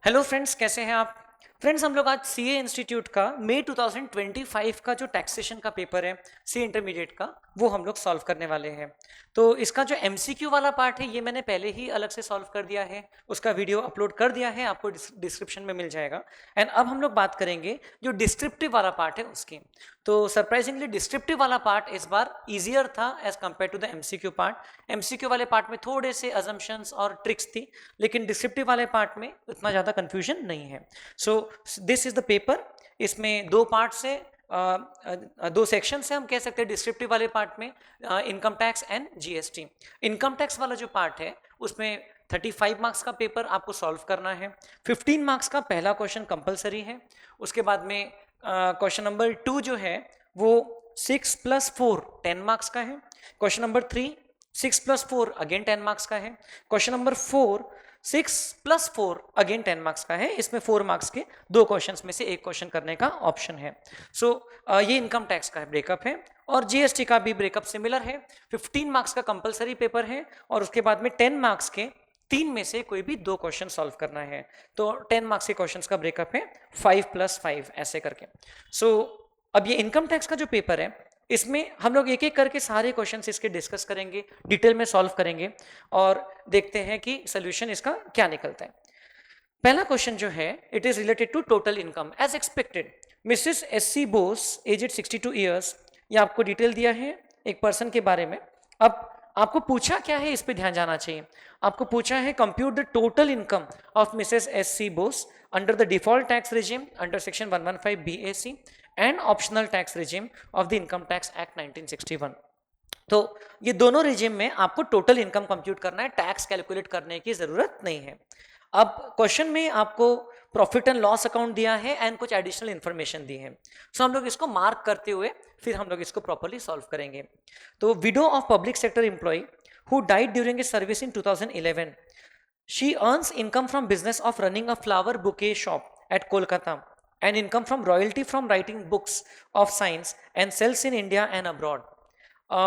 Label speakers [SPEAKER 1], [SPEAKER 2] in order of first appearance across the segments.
[SPEAKER 1] Hello friends, कैसे हैं आप? फ्रेंड्स, हम लोग आज सीए इंस्टीट्यूट का मई 2025 का जो टैक्सेशन का पेपर है सी इंटरमीडिएट का, वो हम लोग सॉल्व करने वाले हैं। तो इसका जो एमसीक्यू वाला पार्ट है ये मैंने पहले ही अलग से सॉल्व कर दिया है, उसका वीडियो अपलोड कर दिया है, आपको डिस्क्रिप्शन में मिल जाएगा। एंड अब हम लोग बात करेंगे जो डिस्क्रिप्टिव वाला पार्ट है उसकी। तो सरप्राइजिंगली डिस्क्रिप्टिव वाला पार्ट इस बार ईजियर था as compare to the MCQ part. MCQ वाले पार्ट में थोड़े से अजम्पशंस और ट्रिक्स थी, लेकिन डिस्क्रिप्टिव वाले पार्ट में उतना ज़्यादा कंफ्यूजन नहीं है। So this is the paper. इसमें दो पार्ट से दो सेक्शन से हम कह सकते हैं डिस्क्रिप्टिव वाले पार्ट में, income tax and GST. Income tax वाला जो पार्ट है उसमें 35 मार्क्स का पेपर आपको सॉल्व करना है। 15 मार्क्स का पहला क्वेश्चन कंपलसरी है। उसके बाद में क्वेश्चन नंबर 2 जो है वो 6 + 4 10 मार्क्स का है। क्वेश्चन नंबर 3 6 + 4 अगेन 10 मार्क्स का है। क्वेश्चन नंबर 4 6 + 4 अगेन 10 मार्क्स का है। इसमें 4 मार्क्स के दो क्वेश्चंस में से एक क्वेश्चन करने का ऑप्शन है। सो ये इनकम टैक्स का ब्रेकअप है और जीएसटी का भी ब्रेकअप सिमिलर है। 15 मार्क्स का कंपलसरी पेपर है और उसके बाद में 10 मार्क्स के 3 में से कोई भी दो क्वेश्चन सॉल्व करना है। तो 10 मार्क्स के क्वेश्चंस का ब्रेकअप है 5 + 5 ऐसे करके। सो अब ये इनकम टैक्स का जो पेपर है इसमें हम लोग एक एक करके सारे क्वेश्चंस इसके डिस्कस करेंगे, डिटेल में सॉल्व करेंगे और देखते हैं कि सोल्यूशन इसका क्या निकलता है। पहला क्वेश्चन जो है it is related to total income as expected. Mrs SC. Bose aged 62 years, ये आपको डिटेल दिया है एक पर्सन के बारे में। अब आपको पूछा क्या है, इस पे ध्यान जाना चाहिए। आपको पूछा है compute the total income of Mrs SC. Bose under the default tax regime under section 115 BAC and optional tax regime of the income tax act 1961। तो ये दोनों रिजिम में आपको टोटल इनकम कंप्यूट करना है, टैक्स कैलकुलेट करने की जरूरत नहीं है। अब क्वेश्चन में आपको प्रॉफिट एंड लॉस अकाउंट दिया है एंड कुछ एडिशनल इंफॉर्मेशन दी है। सो हम लोग इसको मार्क करते हुए फिर हम लोग इसको प्रॉपर्ली सॉल्व करेंगे। तो widow of public sector employ who died during a service in 2011, she earns income from business of running a flower bouquet shop at Kolkata and income from royalty from writing books of science and sells in India and abroad.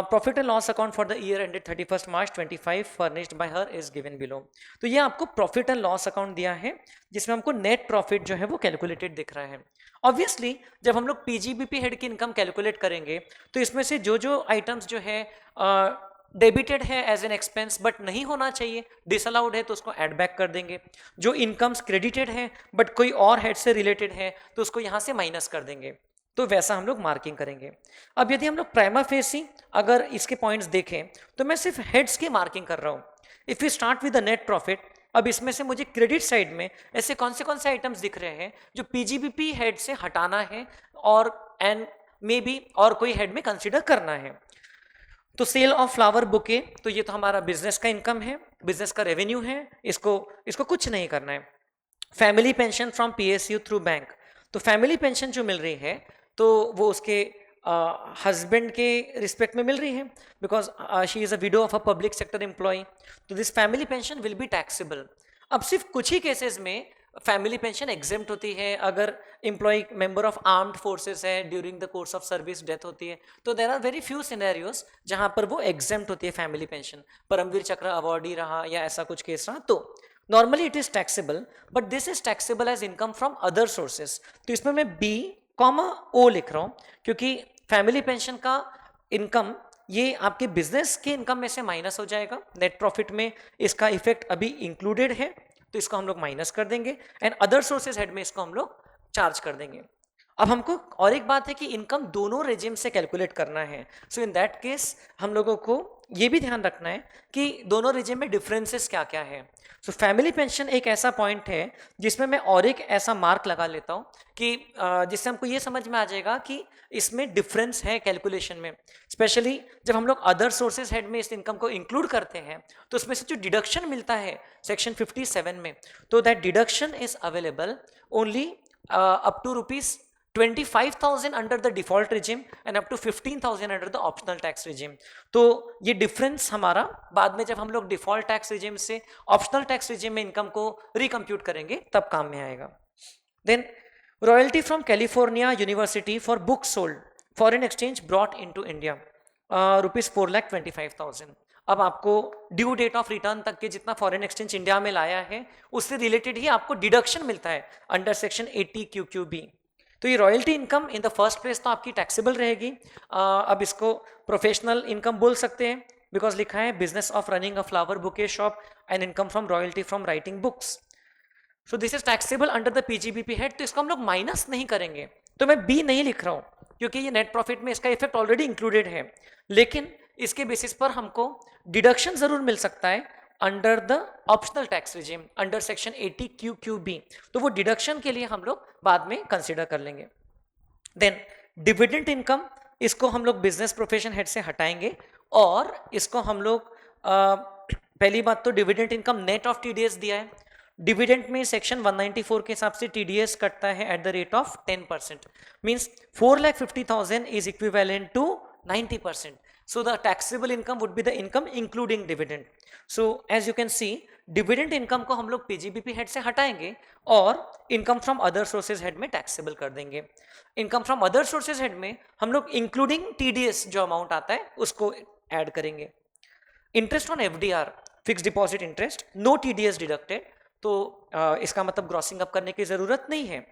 [SPEAKER 1] Profit and loss account for the year ended 31st March 25 furnished by her is given below. तो ये आपको profit and loss account दिया है जिसमें हमको net profit जो है वो कैलकुलेटेड दिख रहा है। ऑब्वियसली जब हम लोग पीजीबीपी हेड की इनकम कैलकुलेट करेंगे तो इसमें से जो जो आइटम्स जो है डेबिटेड है एज एन एक्सपेंस बट नहीं होना चाहिए, डिसअलाउड है, तो उसको ऐड बैक कर देंगे। जो इनकम्स क्रेडिटेड है बट कोई और हेड से रिलेटेड है तो उसको यहाँ से माइनस कर देंगे। तो वैसा हम लोग मार्किंग करेंगे। अब यदि हम लोग प्राइमा फेसी अगर इसके पॉइंट्स देखें तो मैं सिर्फ हेड्स की मार्किंग कर रहा हूँ। If you start with the net profit, अब इसमें से मुझे क्रेडिट साइड में ऐसे कौन से आइटम्स दिख रहे हैं जो पीजीबीपी हेड से हटाना है और एंड मे बी और कोई हेड में कंसिडर करना है। तो सेल ऑफ फ्लावर बुके, तो ये तो हमारा बिजनेस का इनकम है, बिजनेस का रेवेन्यू है, इसको इसको कुछ नहीं करना है। Family pension from PSU through bank, तो फैमिली पेंशन जो मिल रही है तो वो उसके हस्बैंड के रिस्पेक्ट में मिल रही है because she is a widow of a public sector employee. तो this family pension will be taxable. अब सिर्फ कुछ ही केसेस में फैमिली पेंशन एग्जेम्प्ट होती है। अगर employee member of armed forces है, during the course of service death होती है, तो there are very few scenarios जहां पर वो एग्जेम्प्ट होती है फैमिली पेंशन। परमवीर चक्र अवार्डी रहा या ऐसा कुछ केस रहा तो normally it is taxable, but this is taxable as income from other sources. तो इसमें मैं बी कॉमा ओ लिख रहा हूं क्योंकि फैमिली पेंशन का इनकम ये आपके बिजनेस के इनकम में से माइनस हो जाएगा। नेट प्रॉफिट में इसका इफेक्ट अभी इंक्लूडेड है तो इसको हम लोग माइनस कर देंगे एंड अदर सोर्सेज हेड में इसको हम लोग चार्ज कर देंगे। अब हमको और एक बात है कि इनकम दोनों रेजिम से कैलकुलेट करना है। सो इन दैट केस हम लोगों को ये भी ध्यान रखना है कि दोनों रेजिम में डिफरेंसेस क्या क्या है। सो फैमिली पेंशन एक ऐसा पॉइंट है जिसमें मैं और एक ऐसा मार्क लगा लेता हूँ कि जिससे हमको ये समझ में आ जाएगा कि इसमें डिफरेंस है कैलकुलेशन में। स्पेशली जब हम लोग अदर सोर्सेज हेड में इस इनकम को इंक्लूड करते हैं तो उसमें से जो डिडक्शन मिलता है सेक्शन 57 में, तो that deduction is available only up to ₹25,000 under the default regime and up to 15,000 under the optional tax regime. तो ये डिफरेंस हमारा बाद में जब हम लोग डिफॉल्ट टैक्स रिजिम से ऑप्शनल टैक्स रिजिम में इनकम को रिकम्प्यूट करेंगे तब काम में आएगा। Then royalty from California university for book sold foreign exchange brought into India, ₹4,25,000। अब आपको ड्यू डेट ऑफ रिटर्न तक के जितना फॉरेन एक्सचेंज इंडिया में लाया है उससे रिलेटेड ही आपको डिडक्शन मिलता है अंडर सेक्शन 80 QQB। तो ये royalty income in the first place तो आपकी टैक्सेबल रहेगी। अब इसको प्रोफेशनल इनकम बोल सकते हैं बिकॉज लिखा है business of running a flower bouquet shop and income from royalty from writing books. So this is taxable under the PGBP head. तो इसको हम लोग माइनस नहीं करेंगे, तो मैं बी नहीं लिख रहा हूं क्योंकि ये नेट प्रॉफिट में इसका इफेक्ट ऑलरेडी इंक्लूडेड है, लेकिन इसके बेसिस पर हमको डिडक्शन जरूर मिल सकता है under the optional tax regime under section 80 QQB। तो वो डिडक्शन के लिए हम लोग बाद में कंसिडर कर लेंगे। देन डिविडेंड इनकम, इसको हम लोग बिजनेस प्रोफेशन हेड से हटाएंगे और इसको हम लोग पहली बात तो dividend income net of TDS दिया है। डिविडेंड में सेक्शन 194 के हिसाब से TDS कटता है at the rate of 10%, means 4,50,000 is equivalent to 90%. So the taxable income would be the income including dividend. So as you can see, dividend income को हम लोग PGBP हेड से हटाएंगे और income from other sources head में taxable कर देंगे। Income from other sources head में हम लोग इंक्लूडिंग TDS जो अमाउंट आता है उसको ऐड करेंगे। Interest on FDR, fix deposit interest, no TDS deducted, तो इसका मतलब ग्रॉसिंग अप करने की जरूरत नहीं है,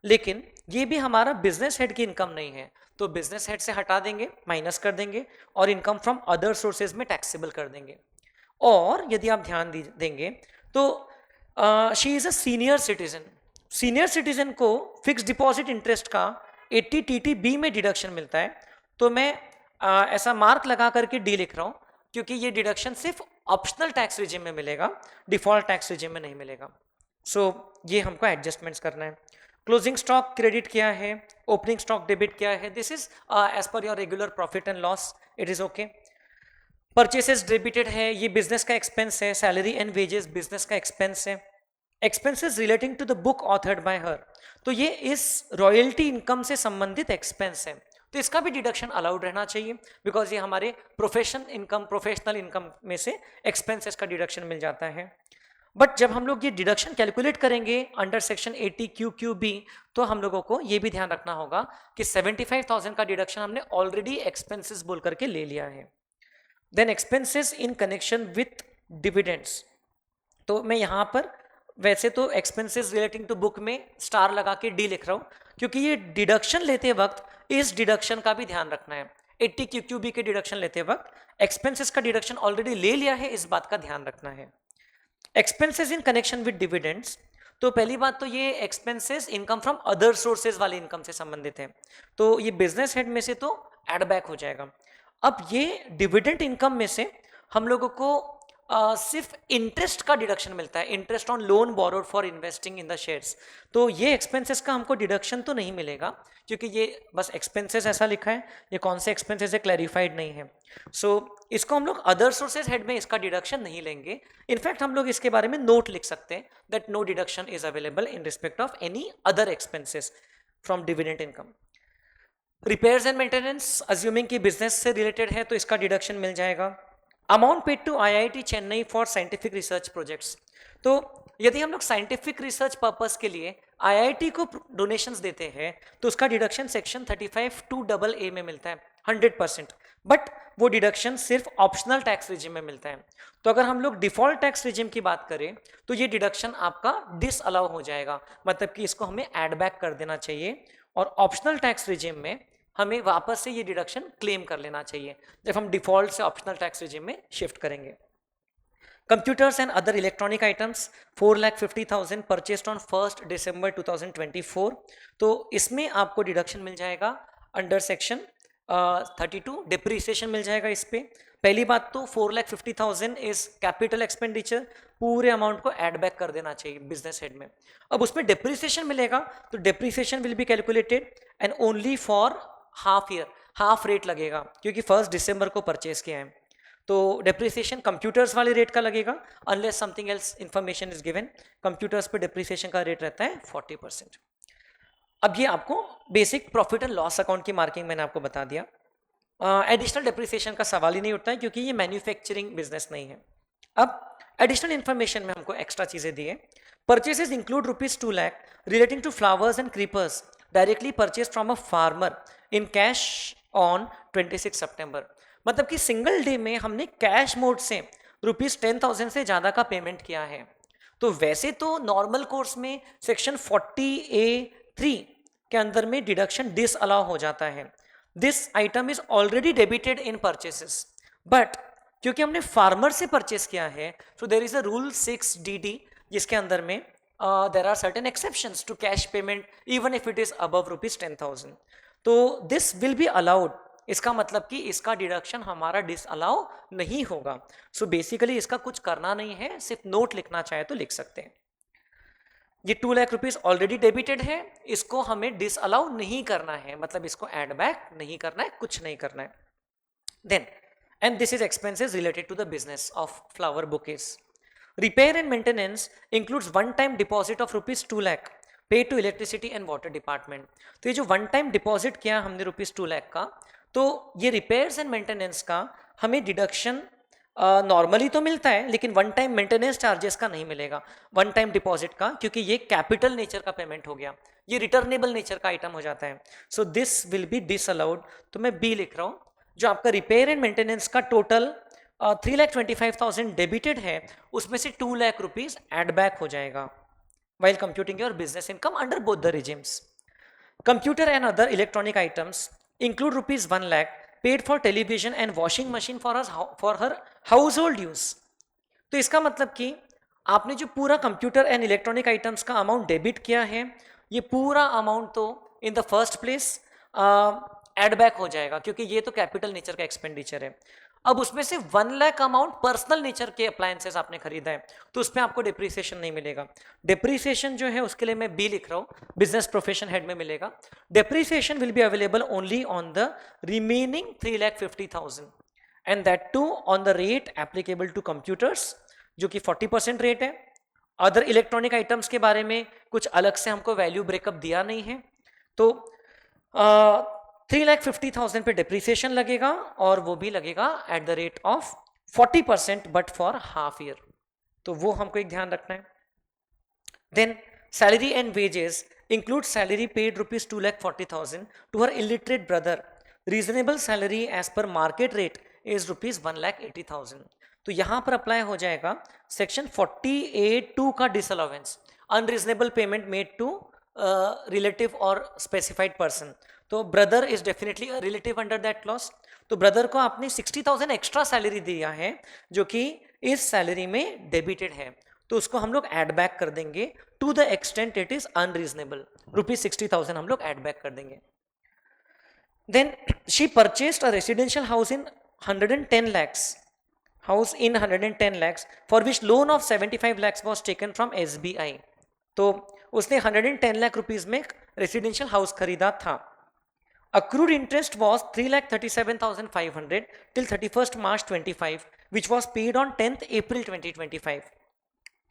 [SPEAKER 1] लेकिन ये भी हमारा बिजनेस हेड की इनकम नहीं है, तो बिजनेस हेड से हटा देंगे, माइनस कर देंगे और इनकम फ्रॉम अदर सोर्सेज में टैक्सेबल कर देंगे। और यदि आप ध्यान देंगे तो she is a senior citizen. Senior citizen को फिक्स डिपॉजिट इंटरेस्ट का 80 TTB में डिडक्शन मिलता है, तो मैं ऐसा मार्क लगा करके डी लिख रहा हूं क्योंकि ये डिडक्शन सिर्फ ऑप्शनल टैक्स रिजिम में मिलेगा, डिफॉल्ट टैक्स रिजिम में नहीं मिलेगा। सो ये हमको एडजस्टमेंट्स करना है। क्लोजिंग स्टॉक क्रेडिट क्या है, ओपनिंग स्टॉक डेबिट क्या है, this is as per your regular profit and loss, it is okay. Purchases debited है, ये बिजनेस का एक्सपेंस है, सैलरी एंड वेजेस बिजनेस का एक्सपेंस है। Expenses relating to the book authored by her, तो ये इस रॉयल्टी इनकम से संबंधित एक्सपेंस है, तो इसका भी डिडक्शन अलाउड रहना चाहिए बिकॉज ये हमारे प्रोफेशनल इनकम में से एक्सपेंसेस का डिडक्शन मिल जाता है। बट जब हम लोग ये डिडक्शन कैलकुलेट करेंगे अंडर सेक्शन 80 QQB, तो हम लोगों को ये भी ध्यान रखना होगा कि 75,000 का डिडक्शन हमने ऑलरेडी एक्सपेंसेस बोल करके ले लिया है। Then expenses in connection with dividends, तो मैं यहां पर वैसे तो एक्सपेंसेस रिलेटिंग टू बुक में स्टार लगा के डी लिख रहा हूं क्योंकि ये डिडक्शन लेते वक्त इस डिडक्शन का भी ध्यान रखना है। 80 QQB के डिडक्शन लेते वक्त एक्सपेंसेस का डिडक्शन ऑलरेडी ले लिया है, इस बात का ध्यान रखना है। Expenses in connection with dividends, तो पहली बात तो ये expenses income from other sources वाले इनकम से संबंधित है, तो ये बिजनेस हेड में से तो एड बैक हो जाएगा। अब ये डिविडेंड इनकम में से हम लोगों को सिर्फ इंटरेस्ट का डिडक्शन मिलता है, interest on loan borrowed for investing in the shares, तो ये एक्सपेंसेस का हमको डिडक्शन तो नहीं मिलेगा क्योंकि ये बस एक्सपेंसेस ऐसा लिखा है, ये कौन से एक्सपेंसेस है क्लैरिफाइड नहीं है। सो इसको हम लोग अदर सोर्सेज हेड में इसका डिडक्शन नहीं लेंगे। इनफैक्ट हम लोग इसके बारे में नोट लिख सकते हैं that no deduction is available in respect of any other expenses from dividend income. Repairs and maintenance, assuming कि बिजनेस से रिलेटेड है तो इसका डिडक्शन मिल जाएगा। Amount paid to IIT Chennai for scientific research projects, तो यदि हम लोग साइंटिफिक रिसर्च पर्पस के लिए IIT को डोनेशंस देते हैं तो उसका डिडक्शन सेक्शन 35 2AA में मिलता है 100%, बट वो डिडक्शन सिर्फ ऑप्शनल टैक्स रिजिम में मिलता है। तो अगर हम लोग डिफॉल्ट टैक्स रिजिम की बात करें तो ये डिडक्शन आपका डिसअलाउ हो जाएगा, मतलब कि इसको हमें एड बैक कर देना चाहिए और ऑप्शनल टैक्स रिजिम में हमें वापस से ये डिडक्शन क्लेम कर लेना चाहिए जब हम डिफॉल्ट से ऑप्शनल टैक्स रिजिम में शिफ्ट करेंगे। Computers and other electronic items 4,50,000 purchased on 1 December 2024, तो इसमें आपको डिडक्शन मिल जाएगा अंडर सेक्शन 32, डिप्रीसिएशन मिल जाएगा इस पे। पहली बात तो 4,50,000 इज कैपिटल एक्सपेंडिचर, पूरे अमाउंट को ऐड बैक कर देना चाहिए बिजनेस हेड में। अब उसमें डिप्रीसिएशन मिलेगा तो depreciation will be calculated and only for half year, half rate लगेगा क्योंकि 1 December को परचेज किया है, तो डिप्रिसिएशन कंप्यूटर्स वाले रेट का लगेगा unless something else information is given. Computers पे डिप्रिसिएशन का रेट रहता है 40%। अब ये आपको basic profit and loss account की मार्किंग मैंने आपको बता दिया। एडिशनल डिप्रिसिएशन का सवाल ही नहीं उठता है क्योंकि ये मैन्युफैक्चरिंग बिजनेस नहीं है। अब एडिशनल इन्फॉर्मेशन में हमको एक्स्ट्रा चीजें दी है। Purchases include ₹2 lakh relating to flowers and creepers directly purchase from a farmer in cash on 26 September। मतलब कि सिंगल डे में हमने कैश मोड से ₹10,000 से ज़्यादा का पेमेंट किया है। तो वैसे तो नॉर्मल कोर्स में सेक्शन 40A(3) के अंदर में डिडक्शन डिसअलाउ हो जाता है। This item is already debited in purchases, but क्योंकि हमने फार्मर से परचेस किया है, सो there is a rule 6DD जिसके अंदर में there are certain exceptions to cash payment even if it is above ₹10,000। तो दिस विल बी अलाउड। इसका मतलब कि इसका डिडक्शन हमारा डिसअलाउ नहीं होगा। सो बेसिकली इसका कुछ करना नहीं है, सिर्फ नोट लिखना चाहे तो लिख सकते हैं। ये 2 लाख रुपीज ऑलरेडी डेबिटेड है, इसको हमें डिसअलाउ नहीं करना है, मतलब इसको एड बैक नहीं करना है, कुछ नहीं करना है। Then and this is expenses related to the business of flower bouquets. Repair and maintenance includes one time deposit of ₹2 lakh paid to electricity and water department. तो ये जो वन टाइम डिपॉजिट किया हमने ₹2 लाख का, तो ये रिपेयर्स एंड मेंटेनेंस का हमें डिडक्शन नॉर्मली तो मिलता है, लेकिन वन टाइम मेंटेनेंस चार्जेस का नहीं मिलेगा, वन टाइम डिपॉजिट का, क्योंकि ये कैपिटल नेचर का पेमेंट हो गया, ये रिटर्नेबल नेचर का आइटम हो जाता है। So this will B disallowed. तो मैं बी लिख रहा हूँ। जो आपका रिपेयर एंड मेंटेनेंस का टोटल 3,25,000 डेबिटेड है, उसमें से 2 लाख रुपीज एड बैक हो जाएगा while computing your business income under both the regimes. Computer and other electronic items include ₹1 lakh paid for television and washing machine for her household use. तो इसका मतलब कि आपने जो पूरा कंप्यूटर एंड इलेक्ट्रॉनिक आइटम्स का अमाउंट डेबिट किया है, ये पूरा अमाउंट तो in the first place add back हो जाएगा, क्योंकि ये तो कैपिटल नेचर का एक्सपेंडिचर है। अब उसमें से 1 लाख अमाउंट पर्सनल नेचर के अप्लायंसेस आपने खरीदा है, तो उसमें आपको डिप्रिसिएशन नहीं मिलेगा। डिप्रिसिएशन जो है उसके लिए मैं बी लिख रहा हूँ, बिजनेस प्रोफेशन हेड में मिलेगा। Depreciation will be available only on the remaining 3,50,000 and that too on the rate applicable to computers, जो कि 40% रेट है। अदर इलेक्ट्रॉनिक आइटम्स के बारे में कुछ अलग से हमको वैल्यू ब्रेकअप दिया नहीं है। तो 3,50,000 पे डिप्रिसिएशन लगेगा, और वो भी लगेगा at the rate of 40% but for half year. तो वो हमको एक ध्यान रखना है। Then salary and wages include salary paid ₹2,40,000 to her illiterate brother. Reasonable salary as per market rate is ₹1,80,000। तो यहां पर अप्लाई हो जाएगा सेक्शन 40A(2) का disallowance, unreasonable payment made to relative और स्पेसिफाइड पर्सन। तो brother is definitely a relative under that clause. तो brother को आपने 60,000 एक्स्ट्रा सैलरी दिया है, जो कि इस सैलरी में डेबिटेड है, तो उसको हम लोग एड बैक कर देंगे to the extent it is unreasonable, ₹60,000 हम लोग एड बैक कर देंगे। Then she purchased a residential house in 110 lakhs, house in 110 lakhs for which loan of 75 lakhs was taken from SBI. तो उसने 110 लाख रुपीज में residential house खरीदा था। Accrued interest was 3,37,500 till 31st March 25, which was paid on 10th April 2025.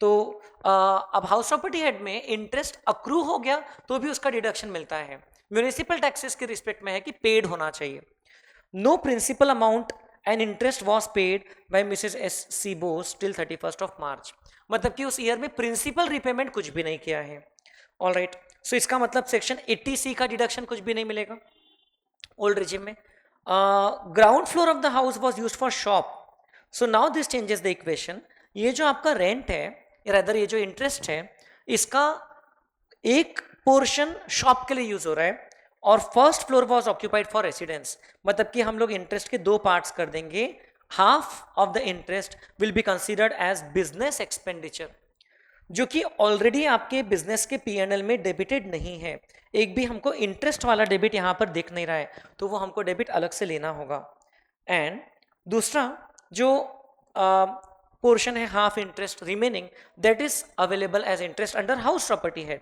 [SPEAKER 1] तो अब house property head में interest accrue हो गया तो भी उसका डिडक्शन मिलता है। म्यूनिसिपल टैक्सेस के रिस्पेक्ट में है कि पेड होना चाहिए। No principal amount and interest was paid by Mrs S.C. Bose till 31st of March। मतलब कि उस ईयर में प्रिंसिपल रिपेमेंट कुछ भी नहीं किया है। ऑल राइट, सो इसका मतलब सेक्शन 80C का डिडक्शन कुछ भी नहीं मिलेगा ओल्ड रिजिम में। Ground floor of the house was use for shop, so now this changes the equation. ये जो आपका रेंट है, रादर ये जो इंटरेस्ट है, इसका एक पोर्शन शॉप के लिए यूज हो रहा है, और first floor was occupied for residence. मतलब कि हम लोग इंटरेस्ट के दो पार्ट्स कर देंगे। Half of the interest will be considered as business expenditure, जो कि ऑलरेडी आपके बिजनेस के P&L में डेबिटेड नहीं है। एक भी हमको इंटरेस्ट वाला डेबिट यहाँ पर दिख नहीं रहा है, तो वो हमको डेबिट अलग से लेना होगा। एंड दूसरा जो पोर्शन है half interest remaining, that is available as interest under house property head.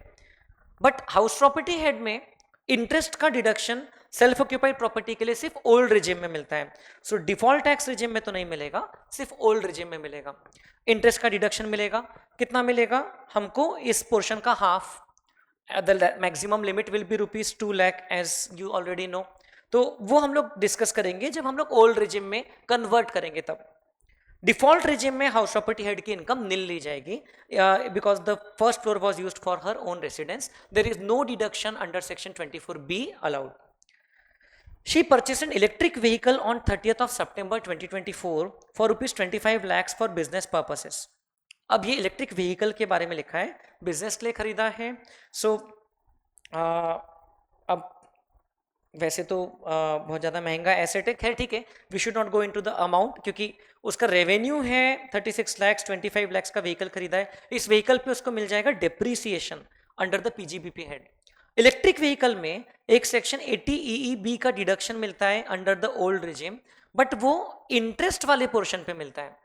[SPEAKER 1] But house property head में इंटरेस्ट का डिडक्शन सेल्फ ऑक्यूपाइड प्रॉपर्टी के लिए सिर्फ ओल्ड रिजिम में मिलता है। सो डिफॉल्ट टैक्स रिजिम में तो नहीं मिलेगा, सिर्फ ओल्ड रिजिम में मिलेगा। इंटरेस्ट का डिडक्शन मिलेगा, कितना मिलेगा हमको? इस पोर्शन का half. The maximum limit will be ₹2 lakh as you already know. तो वो हम लोग डिस्कस करेंगे जब हम लोग ओल्ड रिजिम में कन्वर्ट करेंगे तब। डिफॉल्ट रिजिम में हाउस प्रॉपर्टी हेड की इनकम नील ली जाएगी, because the first floor was used for her own residence. There is no deduction under section 24B allowed. She purchased an electric vehicle on 30th of September 2024 for rupees 25 lakhs for business purposes. अब ये electric vehicle के बारे में लिखा है, business के लिए खरीदा है. सो अब वैसे तो बहुत ज़्यादा महंगा एसेट है, खैर ठीक है, we should not go into the amount, क्योंकि उसका रेवेन्यू है 36 लाख्स, 25 लाख्स का व्हीकल खरीदा है. इस व्हीकल पे उसको मिल जाएगा depreciation under the PGBP head. Electric vehicle में एक सेक्शन 80 EEB का डिडक्शन मिलता है under the old regime, but वो इंटरेस्ट वाले पोर्शन पे मिलता है.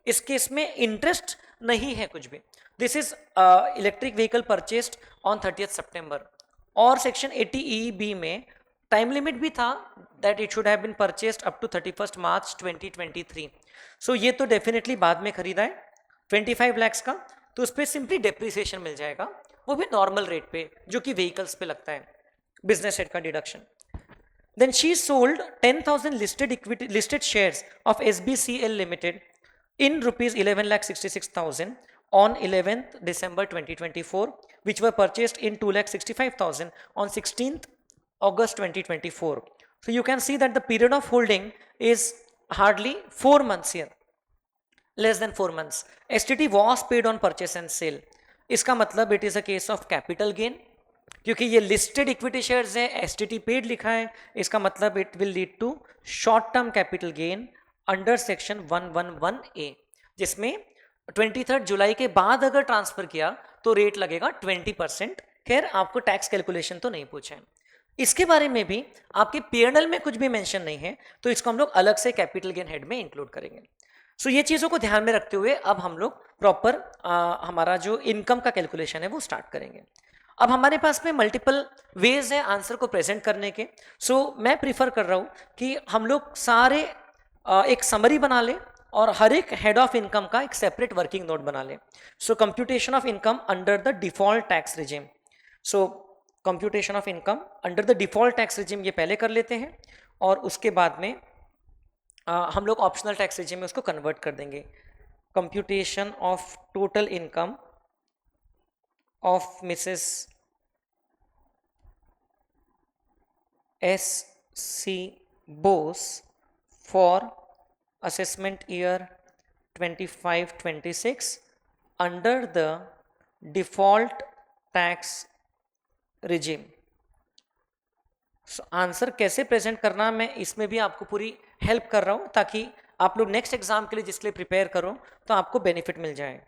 [SPEAKER 1] इस केस में इंटरेस्ट नहीं है कुछ भी. This is electric vehicle purchased on 30th सितंबर. और सेक्शन 80 EEB में टाइम लिमिट भी था that it should have been purchased up to 31st March 2023. So ये तो डेफिनेटली बाद में खरीदा है 25 lakhs का, तो उस पर सिंपली डेप्रिसिएशन मिल जाएगा, वो भी नॉर्मल रेट पे जो कि व्हीकल्स पे लगता है, बिजनेस हेड का deduction. Then she sold 10,000 listed shares of SBCL Limited in rupees 11,66,000 on 11th December 2024, which were purchased in 2,65,000 on 16th August 2024. So you can see that the period of holding is hardly 4 months here, less than 4 months. STT was paid on purchase and sale. इसका मतलब it is a case of capital gain, क्योंकि ये listed equity shares है, STT paid लिखा है, इसका मतलब it will lead to short term capital gain under section 111A, जिसमें 23 जुलाई के बाद अगर ट्रांसफर किया तो रेट लगेगा 20%. खैर आपको टैक्स कैलकुलेशन तो नहीं पूछा है. इसके बारे में भी आपके पीएनएल में कुछ भी मेंशन नहीं है, तो इसको हम लोग अलग से कैपिटल गेन हेड में इंक्लूड करेंगे. सो ये चीज़ों को ध्यान में रखते हुए अब हम लोग प्रॉपर हमारा जो इनकम का कैलकुलेशन है वो स्टार्ट करेंगे. अब हमारे पास में मल्टीपल वेज है आंसर को प्रेजेंट करने के. सो मैं प्रीफर कर रहा हूँ कि हम लोग सारे एक समरी बना लें और हर एक हेड ऑफ इनकम का एक सेपरेट वर्किंग नोट बना लें. So computation of income under the default tax regime. So computation of income under the default tax regime ये पहले कर लेते हैं, और उसके बाद में हम लोग ऑप्शनल टैक्स रिजिम में उसको कन्वर्ट कर देंगे. Computation of total income of Mrs S.C. Bose for assessment year 25-26 under the default tax regime. Answer कैसे प्रेजेंट करना, मैं इसमें भी आपको पूरी हेल्प कर रहा हूं ताकि आप लोग नेक्स्ट एग्जाम के लिए जिसके लिए प्रिपेयर करो तो आपको बेनिफिट मिल जाए.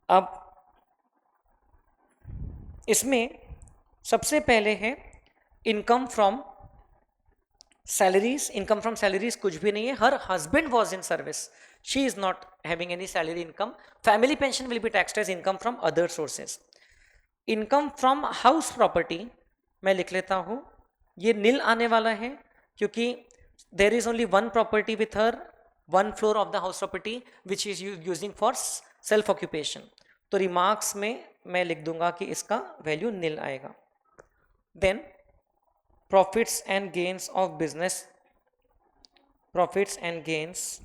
[SPEAKER 1] अब इसमें सबसे पहले है income from salaries. Income from salaries कुछ भी नहीं है. Her husband was in service, she is not having any salary income. Family pension will be taxed as income from other sources. Income from house property मैं लिख लेता हूं, ये नील आने वाला है क्योंकि there is only one property with her one floor of the house property which is using for self occupation. तो रिमार्क्स में मैं लिख दूंगा कि इसका वैल्यू नील आएगा. Then profits and gains of business, profits and gains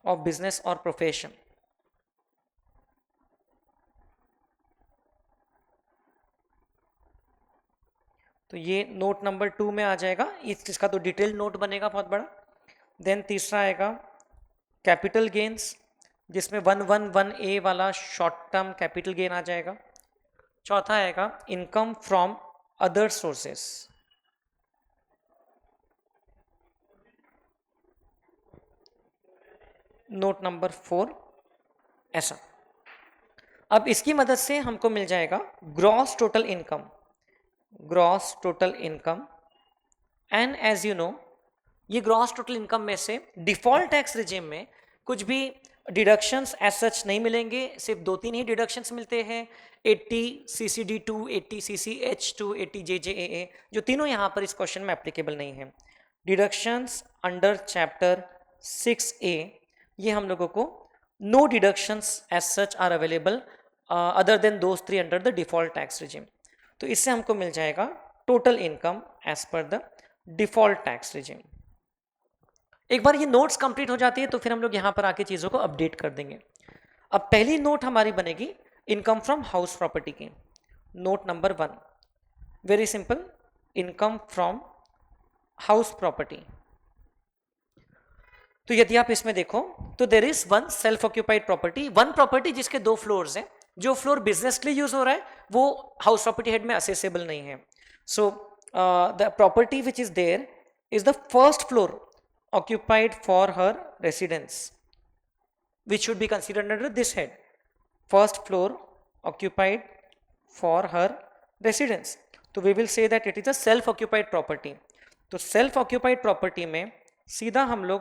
[SPEAKER 1] of business और profession. तो ये नोट नंबर 2 में आ जाएगा. इसका तो डिटेल नोट बनेगा बहुत बड़ा. देन तीसरा आएगा कैपिटल गेन्स, जिसमें 111A वाला शॉर्ट टर्म कैपिटल गेन आ जाएगा. चौथा आएगा income from other sources. Note number 4 ऐसा. अब इसकी मदद से हमको मिल जाएगा gross total income, gross total income. And as you know ये ग्रॉस टोटल इनकम में से डिफॉल्ट टैक्स रिजिम में कुछ भी डिडक्शंस एज सच नहीं मिलेंगे, सिर्फ 2-3 ही डिडक्शंस मिलते हैं. 80 CCD2, 80 CCH2, 80 JJAA, जो तीनों यहाँ पर इस क्वेश्चन में एप्लीकेबल नहीं है. डिडक्शंस अंडर चैप्टर 6A ये हम लोगों को no deductions as such are available other than those 3 under the default tax regime. तो इससे हमको मिल जाएगा total income as per the default tax regime. एक बार ये नोट्स कंप्लीट हो जाती है तो फिर हम लोग यहाँ पर आके चीज़ों को अपडेट कर देंगे. अब पहली नोट हमारी बनेगी इनकम फ्रॉम हाउस प्रॉपर्टी की। Note number 1, very simple, income from house property. तो यदि आप इसमें देखो तो there is one self occupied property, one property जिसके 2 फ्लोर्स हैं। जो फ्लोर बिजनेस के लिए यूज हो रहा है वो हाउस प्रॉपर्टी हेड में असेसेबल नहीं है। So the property which is there is the first floor occupied for her residence, which should be considered under this head. First floor occupied for her residence. तो we will say that it is a self occupied property. तो self occupied property में सीधा हम लोग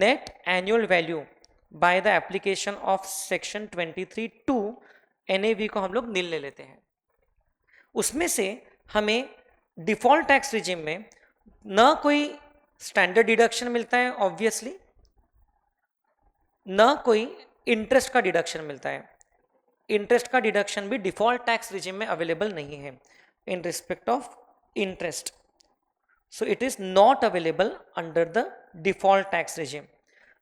[SPEAKER 1] net annual value by the application of section 23(2) NAV को हम लोग नील ले लेते हैं। उसमें से हमें डिफॉल्ट टैक्स रिजिम में न कोई स्टैंडर्ड डिडक्शन मिलता है ऑब्वियसली, न कोई इंटरेस्ट का डिडक्शन मिलता है। इंटरेस्ट का डिडक्शन भी डिफॉल्ट टैक्स रिजिम में अवेलेबल नहीं है in respect of interest. So it is not available under the default tax regime.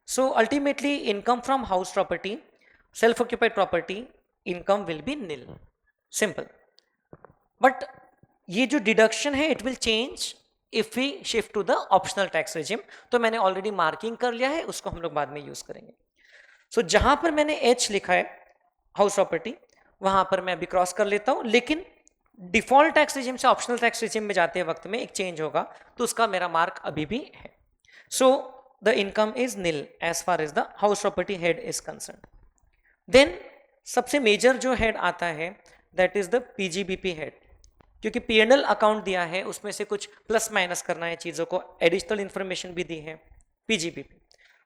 [SPEAKER 1] So ultimately income from house property, self occupied property, income will be nil, simple. But ये जो deduction है it will change if we shift to the optional tax regime. तो मैंने already marking कर लिया है, उसको हम लोग बाद में यूज करेंगे। सो जहां पर मैंने H लिखा है हाउस प्रॉपर्टी, वहां पर मैं अभी क्रॉस कर लेता हूं, लेकिन डिफॉल्ट टैक्स रिजिम से ऑप्शनल टैक्स रिजिम में जाते वक्त में एक चेंज होगा, तो उसका मेरा मार्क अभी भी है। So the income is nil as far as the house property head is concern. Then सबसे मेजर जो हेड आता है that is the PGBP head. क्योंकि P&L अकाउंट दिया है, उसमें से कुछ प्लस माइनस करना है चीजों को, एडिशनल इंफॉर्मेशन भी दी है, PGBP.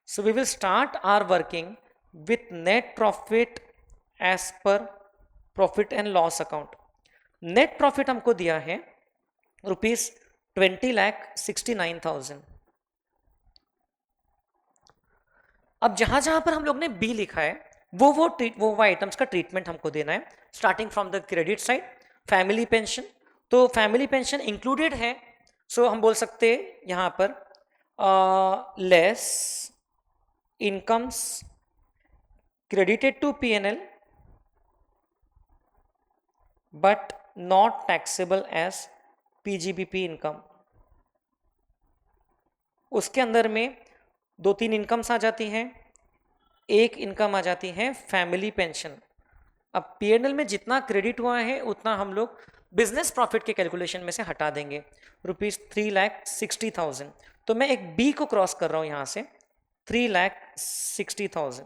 [SPEAKER 1] So we will start are working with net profit as per profit and loss account. Net profit हमको दिया है ₹20,69,000। अब जहां जहां पर हम लोग ने बी लिखा है वो आइटम्स का ट्रीटमेंट हमको देना है, starting from the credit side. Family pension, तो फैमिली पेंशन इंक्लूडेड है, सो हम बोल सकते हैं यहां पर less incomes credited to P&L but not taxable as PGBP income। उसके अंदर में 2-3 इनकम्स आ जाती हैं, एक इनकम आ जाती है फैमिली पेंशन। अब P&L में जितना क्रेडिट हुआ है उतना हम लोग बिजनेस प्रॉफिट के कैलकुलेशन में से हटा देंगे, ₹3,60,000। तो मैं एक बी को क्रॉस कर रहा हूं यहां से, 3,60,000।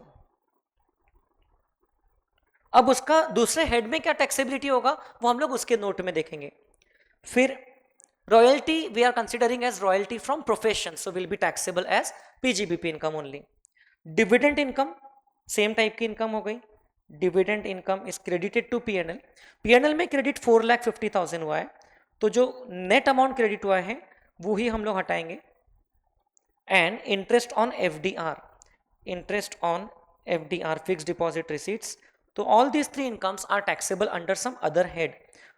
[SPEAKER 1] अब उसका दूसरे हेड में क्या टैक्सेबिलिटी होगा वो हम लोग उसके नोट में देखेंगे। फिर royalty we are considering as royalty from profession, so will be taxable as PGBP income only. Dividend income same type की इनकम हो गई। Dividend income is credited to P&L। P&L में क्रेडिट 4,50,000 हुआ है, तो जो नेट अमाउंट क्रेडिट हुआ है वो ही हम लोग हटाएंगे। And interest on FDR, interest on FDR fixed deposit receipts. So all these 3 incomes are taxable under some other head,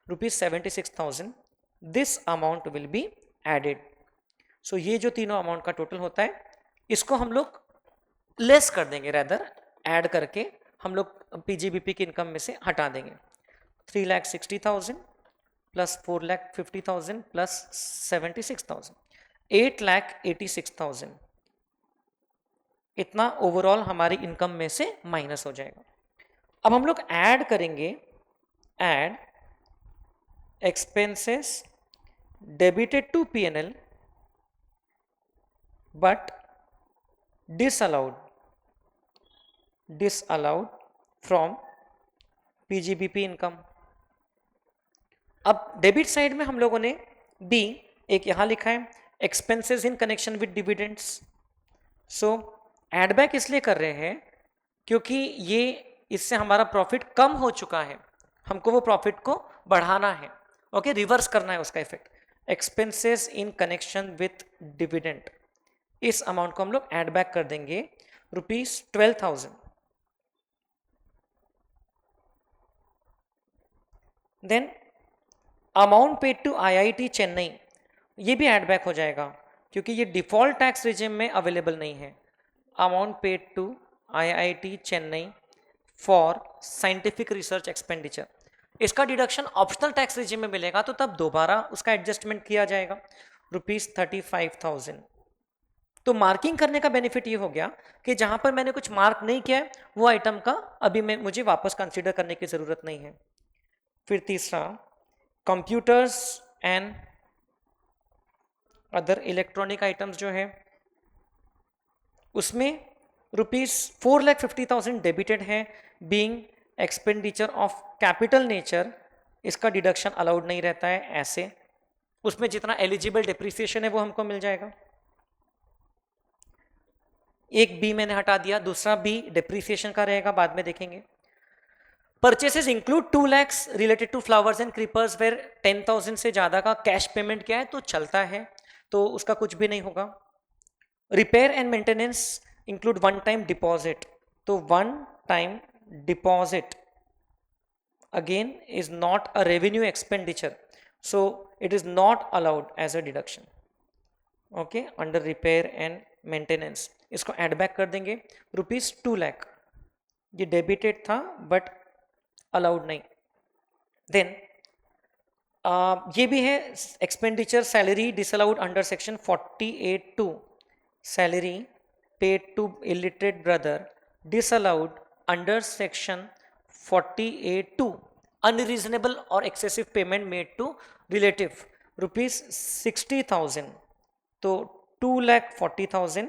[SPEAKER 1] ₹76,000. This amount will be added. So ये जो तीनों अमाउंट का टोटल होता है इसको हम लोग लेस कर देंगे, रेदर ऐड करके हम लोग पीजीबीपी की इनकम में से हटा देंगे। 3,60,000 प्लस 4,50,000 प्लस 76,000, 8,86,000 इतना ओवरऑल हमारी इनकम में से माइनस हो जाएगा। अब हम लोग ऐड करेंगे, add expenses debited to P&L but disallowed from PGBP income. अब डेबिट साइड में हम लोगों ने बी एक यहां लिखा है, expenses in connection with dividends. So add back इसलिए कर रहे हैं क्योंकि ये इससे हमारा प्रॉफिट कम हो चुका है, हमको वो प्रॉफिट को बढ़ाना है, ओके, रिवर्स करना है उसका effect. Expenses in connection with dividend, इस अमाउंट को हम लोग ऐड बैक कर देंगे, ₹12,000। Then amount paid to IIT Chennai, ये भी ऐड बैक हो जाएगा क्योंकि ये डिफॉल्ट टैक्स रिजिम में अवेलेबल नहीं है। Amount paid to IIT Chennai for scientific research expenditure. इसका डिडक्शन ऑप्शनल टैक्स रेजिम में मिलेगा, तो तब दोबारा उसका एडजस्टमेंट किया जाएगा, ₹35,000। तो मार्किंग करने का बेनिफिट ये हो गया कि जहां पर मैंने कुछ मार्क नहीं किया है वो आइटम का अभी मुझे वापस कंसीडर करने की जरूरत नहीं है। फिर तीसरा, computers and other electronic items जो है उसमें ₹4,50,000 डेबिटेड है, being expenditure of capital nature. इसका डिडक्शन अलाउड नहीं रहता है ऐसे, उसमें जितना एलिजिबल डिप्रिसिएशन है वो हमको मिल जाएगा। एक बी मैंने हटा दिया, दूसरा बी डिप्रिसिएशन का रहेगा, बाद में देखेंगे। Purchases include 2 lakhs related to flowers and creepers where 10,000 से ज्यादा का कैश पेमेंट किया है तो चलता है, तो उसका कुछ भी नहीं होगा। Repair and maintenance include one time deposit, तो one time deposit again is not a revenue expenditure, so it is not allowed as a deduction, okay, under repair and maintenance। इसको एड बैक कर देंगे, ₹2 लाख, ये debited था but allowed नहीं। Then ये भी है expenditure salary disallowed under section 48(2), salary paid to illiterate brother disallowed under section 48(2), unreasonable और excessive payment made to relative, ₹60,000। तो 2,40,000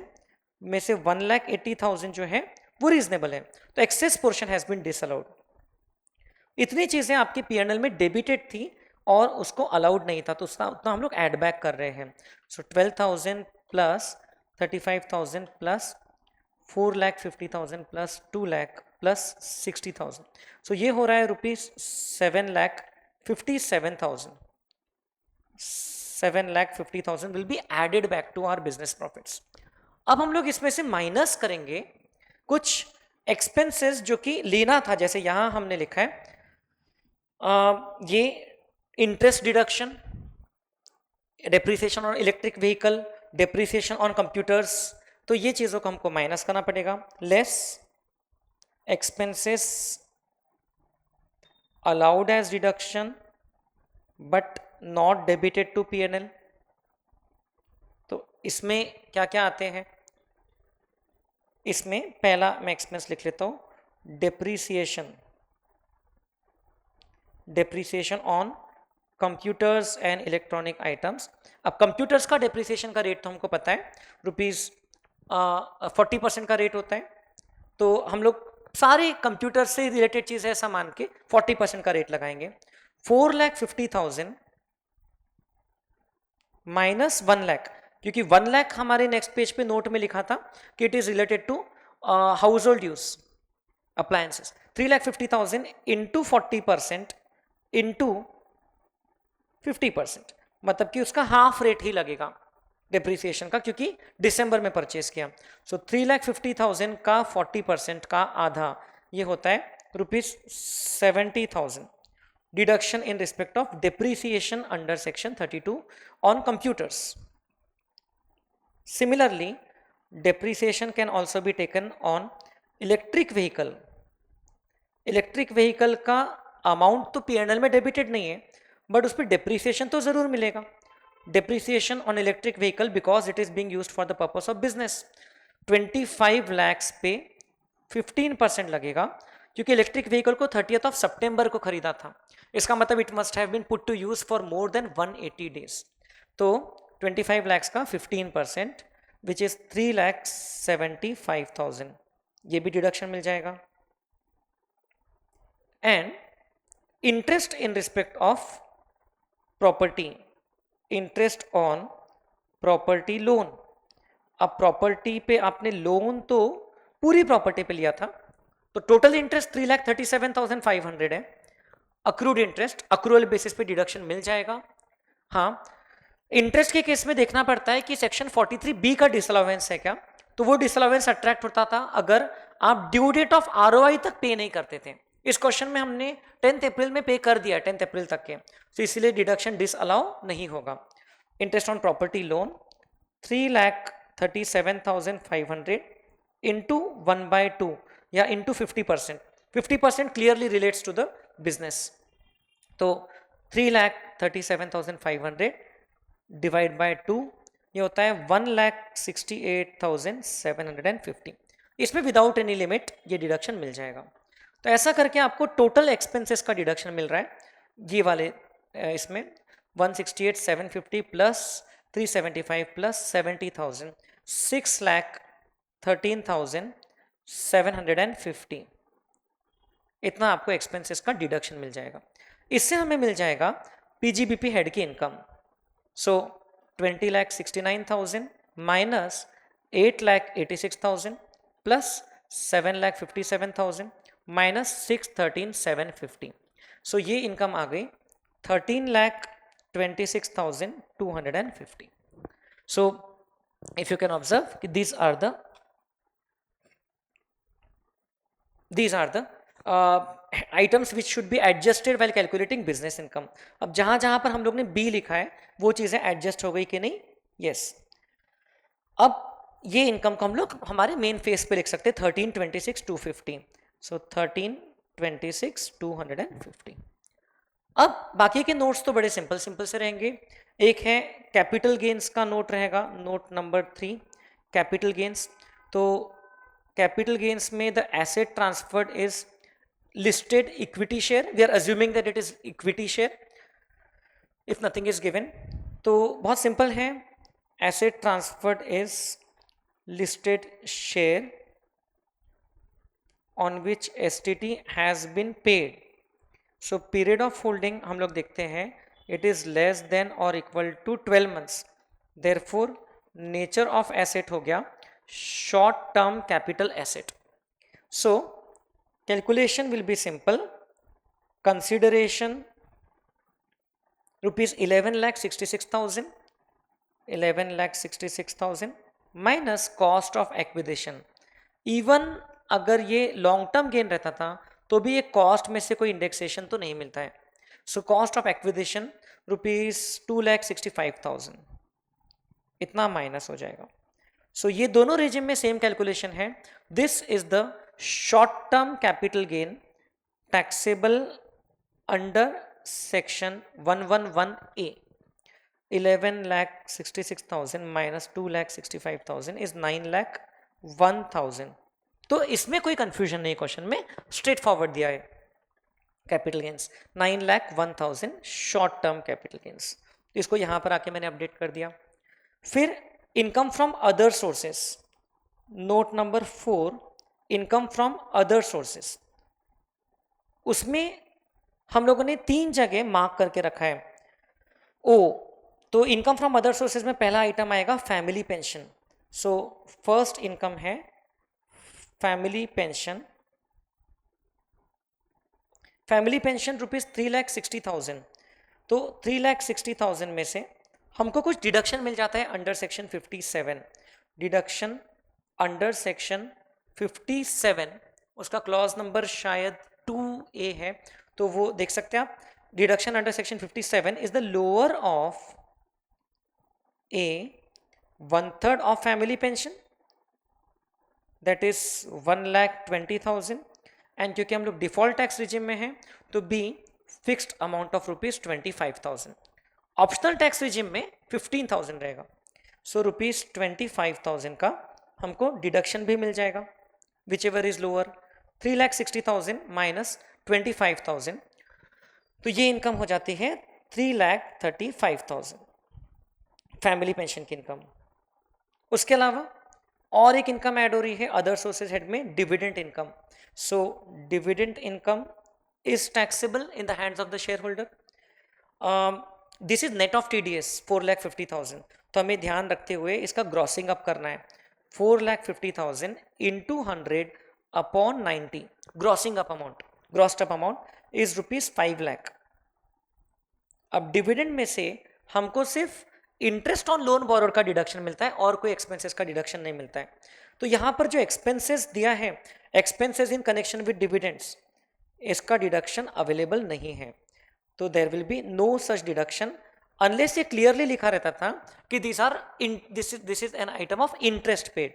[SPEAKER 1] में से 1,80,000 जो है वो रीजनेबल है, तो excess portion has been disallowed. इतनी चीजें आपकी पीएनएल में डेबिटेड थी और उसको अलाउड नहीं था, तो उसका उतना हम लोग एड बैक कर रहे हैं। So 12,000 plus 35,000 plus 4,50,000 plus 2 lakh plus 60,000, so ये हो रहा है ₹7,57,000। 7,50,000 will be added back to our business profits. अब हम लोग इसमें से माइनस करेंगे कुछ एक्सपेंसेस जो कि लेना था, जैसे यहां हमने लिखा है ये interest deduction, depreciation on electric vehicle, depreciation on computers, तो ये चीजों को हमको माइनस करना पड़ेगा। Less expenses allowed as deduction but not debited to PNL. तो इसमें क्या क्या आते हैं, इसमें पहला मैं एक्सपेंस लिख लेता हूं, depreciation, depreciation on computers and electronic items. अब कंप्यूटर्स का डेप्रिसिएशन का रेट तो हमको पता है, ₹40% का रेट होता है, तो हम लोग सारे कंप्यूटर से रिलेटेड चीज है ऐसा मान के 40% का रेट लगाएंगे। 4,50,000 माइनस 1 लाख, क्योंकि 1 लाख हमारे नेक्स्ट पेज पे नोट में लिखा था कि it is related to household use appliances. 3,50,000 into 40% into 50%, मतलब कि उसका हाफ रेट ही लगेगा डिप्रिसिएशन का, क्योंकि दिसंबर में परचेस किया। सो 3,50,000 का 40% का आधा, ये होता है ₹70,000 deduction in respect of depreciation under section 32 on computers. Similarly depreciation can also be taken on electric vehicle. Electric vehicle का अमाउंट तो पीएनएल में डेबिटेड नहीं है, बट उस पर डेप्रिसिएशन तो जरूर मिलेगा। Depreciation on electric vehicle because it is being used for the purpose of business, 25 lakhs पे 15% लगेगा, क्योंकि इलेक्ट्रिक व्हीकल को 30th of September को खरीदा था। इसका मतलब it must have been put to use for more than 180 days। तो 25 lakhs का 15% विच इज 3,75,000, ये भी डिडक्शन मिल जाएगा। And interest in respect of property, interest on property loan. अब प्रॉपर्टी पे आपने लोन तो पूरी प्रॉपर्टी पे लिया था, तो टोटल इंटरेस्ट 3,37,500 है। अक्रूड इंटरेस्ट अक्रूअल बेसिस पे डिडक्शन मिल जाएगा। हाँ, इंटरेस्ट के केस में देखना पड़ता है कि सेक्शन 43B का डिसअलावेंस है क्या, तो वो डिसअलावेंस अट्रैक्ट होता था अगर आप ड्यू डेट ऑफ आरओआई तक पे नहीं करते थे। इस क्वेश्चन में हमने 10th अप्रैल में पे कर दिया, 10th अप्रैल तक के, तो इसलिए डिडक्शन डिसअलाउ नहीं होगा। Interest on property loan 3,37,500 into 1/2 या into 50%, 50% clearly relates to the business. तो 3,37,500 डिवाइड बाय 2 ये होता है 1,68,750। इसमें विदाउट एनी लिमिट ये डिडक्शन मिल जाएगा। तो ऐसा करके आपको टोटल एक्सपेंसेस का डिडक्शन मिल रहा है ये वाले इसमें 168,750 प्लस 375 प्लस 70,000 6,13,750 इतना आपको एक्सपेंसेस का डिडक्शन मिल जाएगा। इससे हमें मिल जाएगा पीजीबीपी हेड की इनकम। सो 20,69,000 माइनस 8,86,000 प्लस 7,57,000 माइनस 6,13,750। सो ये इनकम आ गई 13,26,250। सो if you can observe these are the items which should be adjusted while calculating business income। अब जहां जहां पर हम लोग ने बी लिखा है वो चीजें एडजस्ट हो गई कि नहीं? यस। अब ये इनकम को हम लोग हमारे मेन फेस पे लिख सकते हैं 13,26,250। सो 13,26,250। अब बाकी के नोट्स तो बड़े सिंपल से रहेंगे। एक है कैपिटल गेन्स का नोट रहेगा, नोट नंबर 3 कैपिटल गेन्स। तो कैपिटल गेन्स में the asset transferred is listed equity share, we are assuming that it is equity share if nothing is given। तो बहुत सिंपल है, asset transferred is listed share on which STT has been paid। so period of holding हम लोग देखते हैं it is less than or equal to 12 months, therefore nature of asset हो गया short term capital asset। so calculation will be simple, consideration rupees 11,66,000 minus cost of acquisition। even अगर ये long term gain रहता था तो भी ये cost में से कोई इंडेक्सेशन तो नहीं मिलता है। So cost of acquisition rupees 2,65,000 इतना माइनस हो जाएगा। सो ये दोनों रेजिम में सेम कैलकुलेशन है। This is the short term capital gain taxable under section 111A। 11,66,000 minus 2,65,000 is 9,01,000। तो इसमें कोई कंफ्यूजन नहीं, क्वेश्चन में स्ट्रेट फॉरवर्ड दिया है। Capital gains 9,01,000 short term capital gains, इसको यहां पर आके मैंने अपडेट कर दिया। फिर income from other sources, note number 4 income from other sources, उसमें हम लोगों ने 3 जगह मार्क करके रखा है ओ। तो इनकम फ्रॉम अदर सोर्सेज में पहला आइटम आएगा family pension. So first income है family pension. Family pension rupees 3,60,000। तो 3,60,000 में से हमको कुछ डिडक्शन मिल जाता है under section 57। Deduction under section 57 उसका क्लॉज नंबर शायद 2A है, तो वो देख सकते हैं आप। Deduction under section 57 is the lower of A 1/3 of family pension, that is 1,20,000। And क्योंकि हम लोग डिफॉल्ट टैक्स रिजिम में हैं तो B fixed amount of rupees 25,000। Optional tax regime में 15,000 रहेगा। सो रुपीज 25,000 का हमको डिडक्शन भी मिल जाएगा, which ever is lower. 3,60,000 minus 25,000, तो ये इनकम हो जाती है 3,35,000 फैमिली पेंशन की इनकम। उसके अलावा और एक इनकम ऐड हो रही है अदर सोर्सेज हेड में, dividend income. So dividend income is taxable in the hands of the share holder. This is net of TDS 4,50,000। तो हमें ध्यान रखते हुए इसका ग्रॉसिंग अप करना है। 4,50,000 into 100 upon 90, grossing up amount, ग्रॉस्ड up amount is rupees 5 lakh. अब डिविडेंड में से हमको सिर्फ इंटरेस्ट ऑन लोन बोरोड का डिडक्शन मिलता है और कोई एक्सपेंसेस का डिडक्शन नहीं मिलता है। तो यहां पर जो एक्सपेंसेस दिया है, expenses in connection with dividends, इसका डिडक्शन अवेलेबल नहीं है। तो there will be no such deduction unless ये क्लियरली लिखा रहता था कि this is an item of interest paid.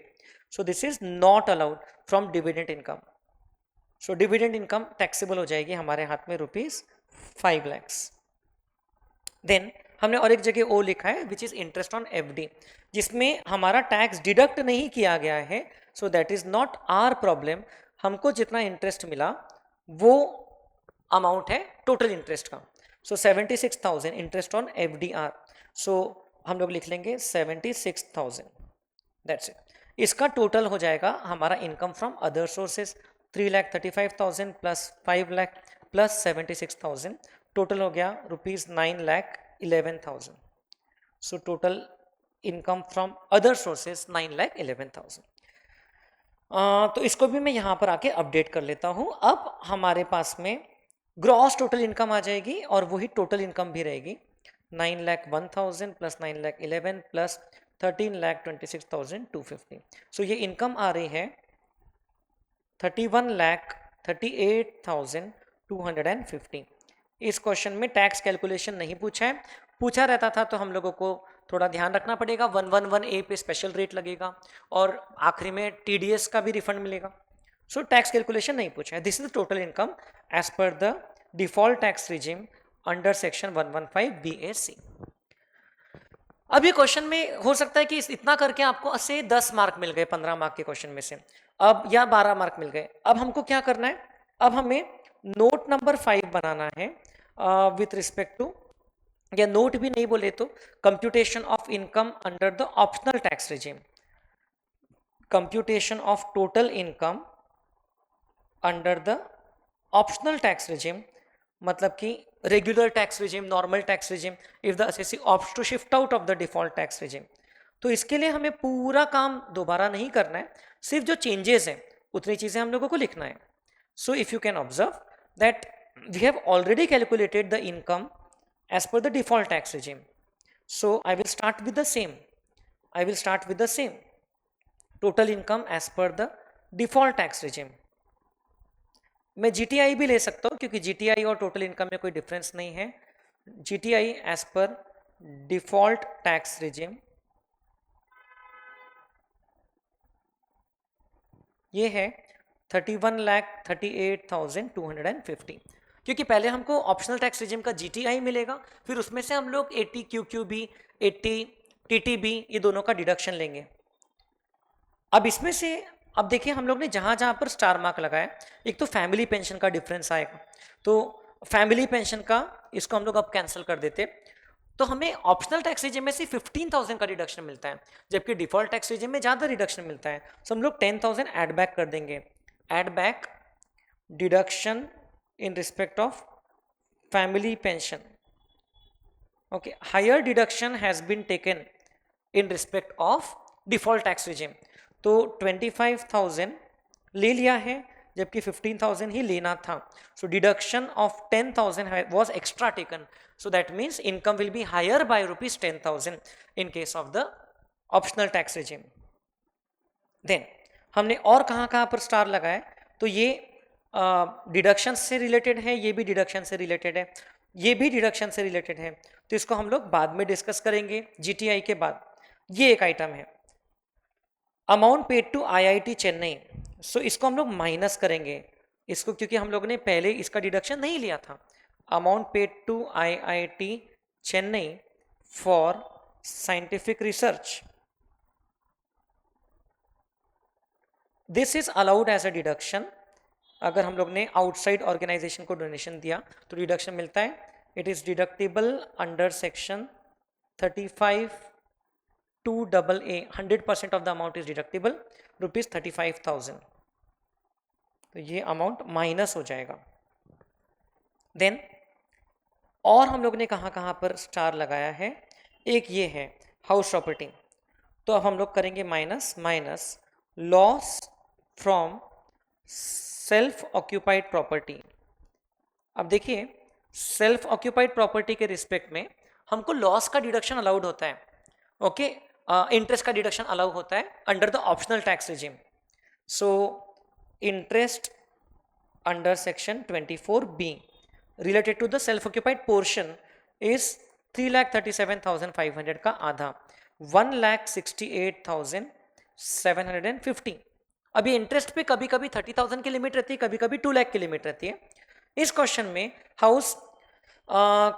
[SPEAKER 1] So this is not allowed from dividend income. So dividend income taxable हो जाएगी हमारे हाथ में ₹5 लाख। देन हमने और एक जगह ओ लिखा है which is interest on FD, जिसमें हमारा टैक्स डिडक्ट नहीं किया गया है, so that is not our problem. हमको जितना इंटरेस्ट मिला वो अमाउंट है टोटल इंटरेस्ट का। सो 76,000 इंटरेस्ट ऑन एफडीआर, सो हम लोग लिख लेंगे 76,000, दैट्स इट। इसका टोटल हो जाएगा हमारा income from other sources 3,35,000 plus 5 lakh plus 76,000, total हो गया ₹9,11,000। So total income from other sources 9,11,000। तो इसको भी मैं यहाँ पर आके अपडेट कर लेता हूँ। अब हमारे पास में ग्रॉस टोटल इनकम आ जाएगी और वही टोटल इनकम भी रहेगी 9,01,000 प्लस 9,11,000 प्लस 13,26,250। सो ये इनकम आ रही है 31,38,250। इस क्वेश्चन में टैक्स कैलकुलेशन नहीं पूछा है, पूछा रहता था तो हम लोगों को थोड़ा ध्यान रखना पड़ेगा। 111A पे स्पेशल रेट लगेगा और आखिरी में TDS का भी रिफंड मिलेगा। सो टैक्स कैलकुलेशन नहीं पूछा है। This is the total income as per the default tax regime under section 115 BAC। अब ये क्वेश्चन में हो सकता है कि इतना करके आपको से 10 मार्क मिल गए 15 मार्क के क्वेश्चन में से, अब या 12 मार्क मिल गए। अब हमको क्या करना है, अब हमें नोट नंबर 5 बनाना है विथ रिस्पेक्ट टू, या नोट भी नहीं बोले तो computation of income under the optional tax regime, computation of total income under the optional tax regime, मतलब कि regular tax regime, normal tax regime, if the assessee opts to shift out of the default tax regime. तो इसके लिए हमें पूरा काम दोबारा नहीं करना है, सिर्फ जो चेंजेस हैं उतनी चीजें हम लोगों को लिखना है। So if you can observe that we have already calculated the income as per the default tax regime. So I will start with the same. I will start with the same. Total income as per the default tax regime. मैं GTI भी ले सकता हूँ क्योंकि GTI और total income में कोई difference नहीं है। GTI as per default tax regime ये है 31,38,250, क्योंकि पहले हमको ऑप्शनल टैक्स रिजिम का GTI मिलेगा, फिर उसमें से हम लोग 80 QQB 80 TTB ये दोनों का डिडक्शन लेंगे। अब इसमें से अब देखिए हम लोग ने जहां जहां पर स्टार मार्क लगाया, एक तो फैमिली पेंशन का डिफरेंस आएगा, तो फैमिली पेंशन का इसको हम लोग अब कैंसिल कर देते, तो हमें ऑप्शनल टैक्स रिजिम में से 15,000 का रिडक्शन मिलता है, जबकि डिफॉल्ट टैक्स रिजिम में ज़्यादा रिडक्शन मिलता है। तो हम लोग 10,000 एड बैक कर देंगे, add back deduction in respect of family pension. Okay, higher deduction has been taken in respect of default tax regime, तो 25,000 ले लिया है जबकि 15,000 ही लेना था। सो deduction of 10,000 was extra taken, so that means income will be higher by ₹10,000 in case of the optional tax regime. Then हमने और कहाँ पर स्टार लगाया, तो ये डिडक्शन से रिलेटेड है, ये भी डिडक्शन से रिलेटेड है, ये भी डिडक्शन से रिलेटेड है, तो इसको हम लोग बाद में डिस्कस करेंगे GTI के बाद। ये एक आइटम है amount paid to IIT Chennai, so इसको हम लोग माइनस करेंगे इसको, क्योंकि हम लोग ने पहले इसका डिडक्शन नहीं लिया था। Amount paid to IIT Chennai for scientific research, this is allowed as a deduction. अगर हम लोग ने आउटसाइड ऑर्गेनाइजेशन को डोनेशन दिया तो डिडक्शन मिलता है, it is deductible under section 35(2)(a). 100% of the amount is deductible, ₹35,000, तो ये अमाउंट माइनस हो जाएगा। देन और हम लोग ने कहाँ पर स्टार लगाया है, एक ये है हाउस प्रॉपर्टी, तो अब हम लोग करेंगे minus minus loss from self occupied property. अब देखिए सेल्फ ऑक्यूपाइड प्रॉपर्टी के रिस्पेक्ट में हमको लॉस का डिडक्शन अलाउड होता है, ओके, इंटरेस्ट का डिडक्शन अलाउ होता है under the optional tax regime. So interest under section 24B related to the self occupied portion is 3,37,500 का आधा, 1,68,750। अभी इंटरेस्ट पे कभी कभी 30,000 की लिमिट रहती है, कभी कभी 2 लाख की लिमिट रहती है। इस क्वेश्चन में हाउस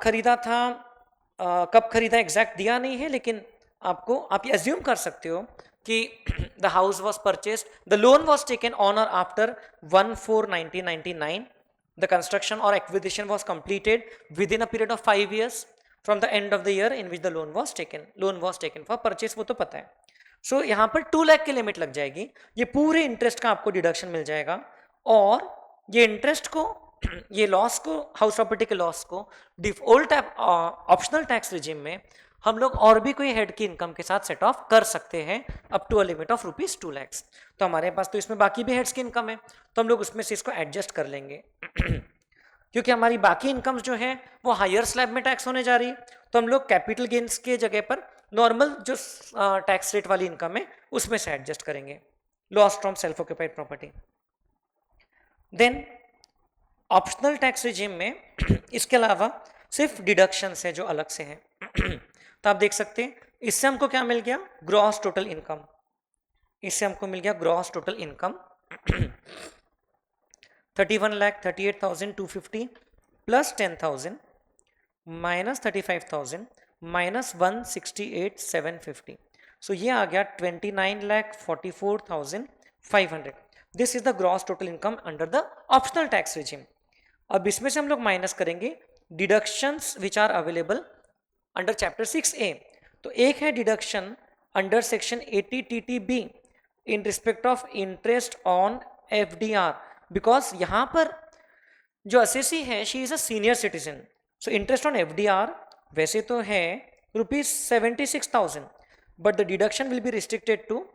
[SPEAKER 1] खरीदा था, कब खरीदा एग्जैक्ट दिया नहीं है, लेकिन आपको आप ये अज्यूम कर सकते हो कि the house was purchased, the loan was taken on और after 1/4/1999, the construction or acquisition was completed within a period of 5 years from the end of the year in which the loan was taken for purchase, वो तो पता है। सो यहाँ पर 2 लाख की limit लग जाएगी, ये पूरे इंटरेस्ट का आपको डिडक्शन मिल जाएगा, और ये इंटरेस्ट को, ये लॉस को, हाउस प्रॉपर्टी के लॉस को डिफॉल्ट ऑप्शनल टैक्स रिजिम में हम लोग और भी कोई हेड की इनकम के साथ सेट ऑफ कर सकते हैं up to a limit of ₹2 lakh. तो हमारे पास तो इसमें बाकी भी हेड्स की इनकम है, तो हम लोग उसमें से इसको एडजस्ट कर लेंगे क्योंकि हमारी बाकी इनकम्स जो है वो हायर स्लैब में टैक्स होने जा रही है, तो हम लोग कैपिटल गेन्स के जगह पर नॉर्मल जो टैक्स रेट वाली इनकम है उसमें से एडजस्ट करेंगे, loss from self occupied property. Then optional tax regime में इसके अलावा सिर्फ डिडक्शंस है जो अलग से हैं तो आप देख सकते हैं इससे हमको क्या मिल गया, ग्रॉस टोटल इनकम, इससे हमको मिल गया gross total income 31,38,250 plus 10,000 minus 35,000 minus 168,750, so ये आ गया 29,44,500। This is the gross total income under the optional tax regime. अब इसमें से हम लोग माइनस करेंगे deductions which are available under chapter 6A। तो एक है deduction under section 80 TTB in respect of interest on FDR, because यहां पर जो असेसी है she is a senior citizen, so interest on FDR वैसे तो है ₹76,000, but the deduction will be restricted to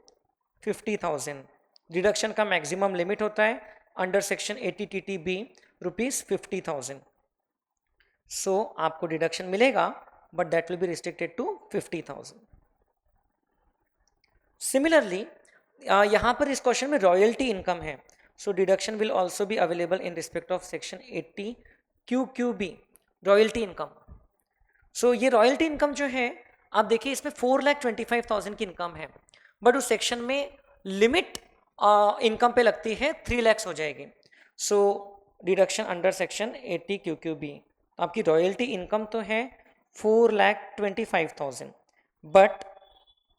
[SPEAKER 1] 50,000। Deduction का मैक्सिमम लिमिट होता है अंडर सेक्शन 80 TTB ₹50,000। सो आपको डिडक्शन मिलेगा but that will be restricted to 50,000। Similarly यहां पर इस क्वेश्चन में रॉयल्टी इनकम है, so deduction will also be available in respect of section 80 QQB royalty income. So ये रॉयल्टी इनकम जो है आप देखिए इसमें 4,25,000 की इनकम है, बट उस सेक्शन में लिमिट इनकम पे लगती है 3 लाख हो जाएगी। So deduction under section 80 QQB, आपकी रॉयल्टी इनकम तो है 4,25,000, but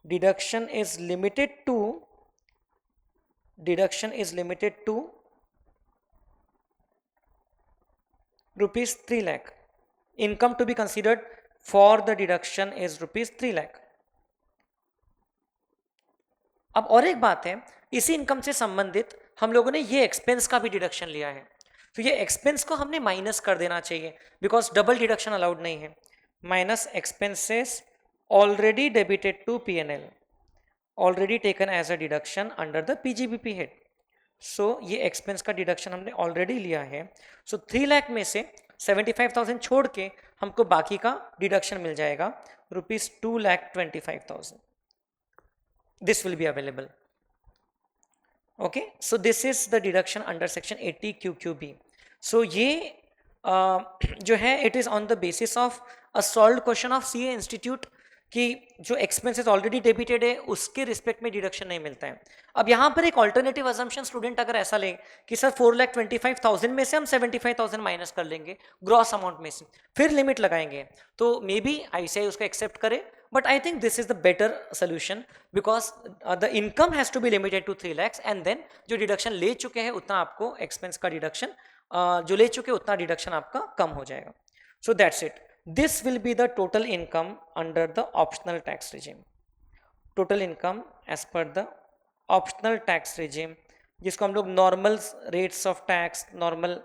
[SPEAKER 1] deduction is limited to ₹3 lakh. Income to be considered for the deduction is ₹3 lakh. अब और एक बात है, इसी इनकम से संबंधित हम लोगों ने ये एक्सपेंस का भी डिडक्शन लिया है, तो ये एक्सपेंस को हमने माइनस कर देना चाहिए बिकॉज डबल डिडक्शन अलाउड नहीं है। Minus expenses already debited to P&L, already taken as a deduction under the PGBP head. So ये एक्सपेंस का डिडक्शन हमने ऑलरेडी लिया है, सो 3 लाख में से 75,000 छोड़ के हमको बाकी का डिडक्शन मिल जाएगा ₹2,25,000। This will be available. Okay, so this is the deduction under section 80 QQB। सो ये जो है it is on the basis of a solved question of CA institute कि जो एक्सपेंसेस ऑलरेडी डेबिटेड है उसके रिस्पेक्ट में डिडक्शन नहीं मिलता है। अब यहाँ पर एक ऑल्टरनेटिव अजम्पशन स्टूडेंट अगर ऐसा ले कि सर 4,25,000 में से हम 75,000 माइनस कर लेंगे ग्रॉस अमाउंट में से, फिर लिमिट लगाएंगे, तो मे बी ICAI उसको एक्सेप्ट करे, but I think this is the better solution because the income has to be limited to 3 lakhs and then जो डिडक्शन ले चुके हैं उतना आपको एक्सपेंस का डिडक्शन जो ले चुके उतना डिडक्शन आपका कम हो जाएगा। So that's it, this will be the total income under the optional tax regime, total income as per the optional tax regime, जिसको हम लोग normal rates of tax, normal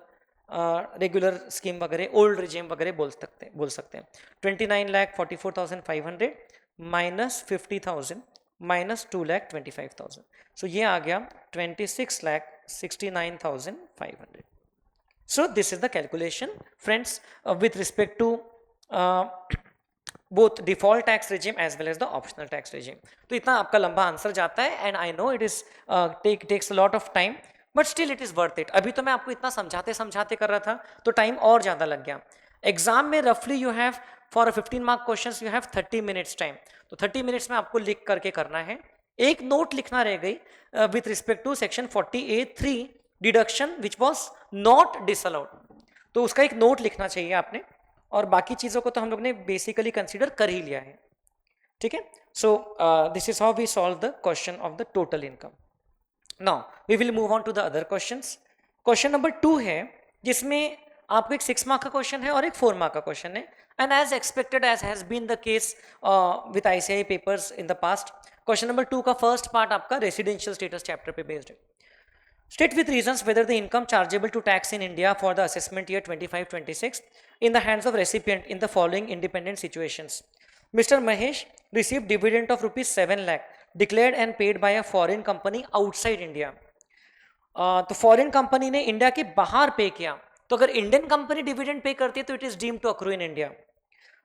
[SPEAKER 1] regular scheme वगैरह, ओल्ड रिजीम वगैरह बोल सकते हैं। 29,44,500 minus 50,000 minus 2,25,000, सो ये आ गया 26,69,500। So this is the calculation, friends, with respect to both default tax regime as well as the optional tax regime. तो इतना आपका लंबा आंसर जाता है and I know it is takes a lot of time but still it is worth it. अभी तो मैं आपको इतना समझाते कर रहा था तो टाइम और ज़्यादा लग गया। एग्जाम में रफली you have for 15 mark questions you have 30 minutes time, तो 30 मिनट्स में आपको लिख करके करना है एक नोट लिखना रह गई with respect to section 40A(3) deduction which was not disallowed, तो उसका एक नोट लिखना चाहिए आपने, और बाकी चीजों को तो हम लोग ने बेसिकली कंसीडर कर ही लिया है, ठीक है। So this is how we solve the question of the total income. Now we will move on to the other questions. Question number 2 है, जिसमें आपको एक 6 मार्क का क्वेश्चन है और एक 4 मार्क का क्वेश्चन है, and as expected as has been the case with ICAI papers in the past, question number 2 का फर्स्ट पार्ट आपका रेसिडेंशियल स्टेटस चैप्टर पे बेस्ड है। State with reasons whether the income chargeable to tax in India for the assessment year 25-26 in the hands of recipient in the following independent situations. Mr. Mahesh received dividend of rupees 7 lakh declared and paid by a foreign company outside India. तो foreign company ने India के बाहर पे किया, तो अगर Indian company dividend pay करती है तो it is deemed to accrue in India.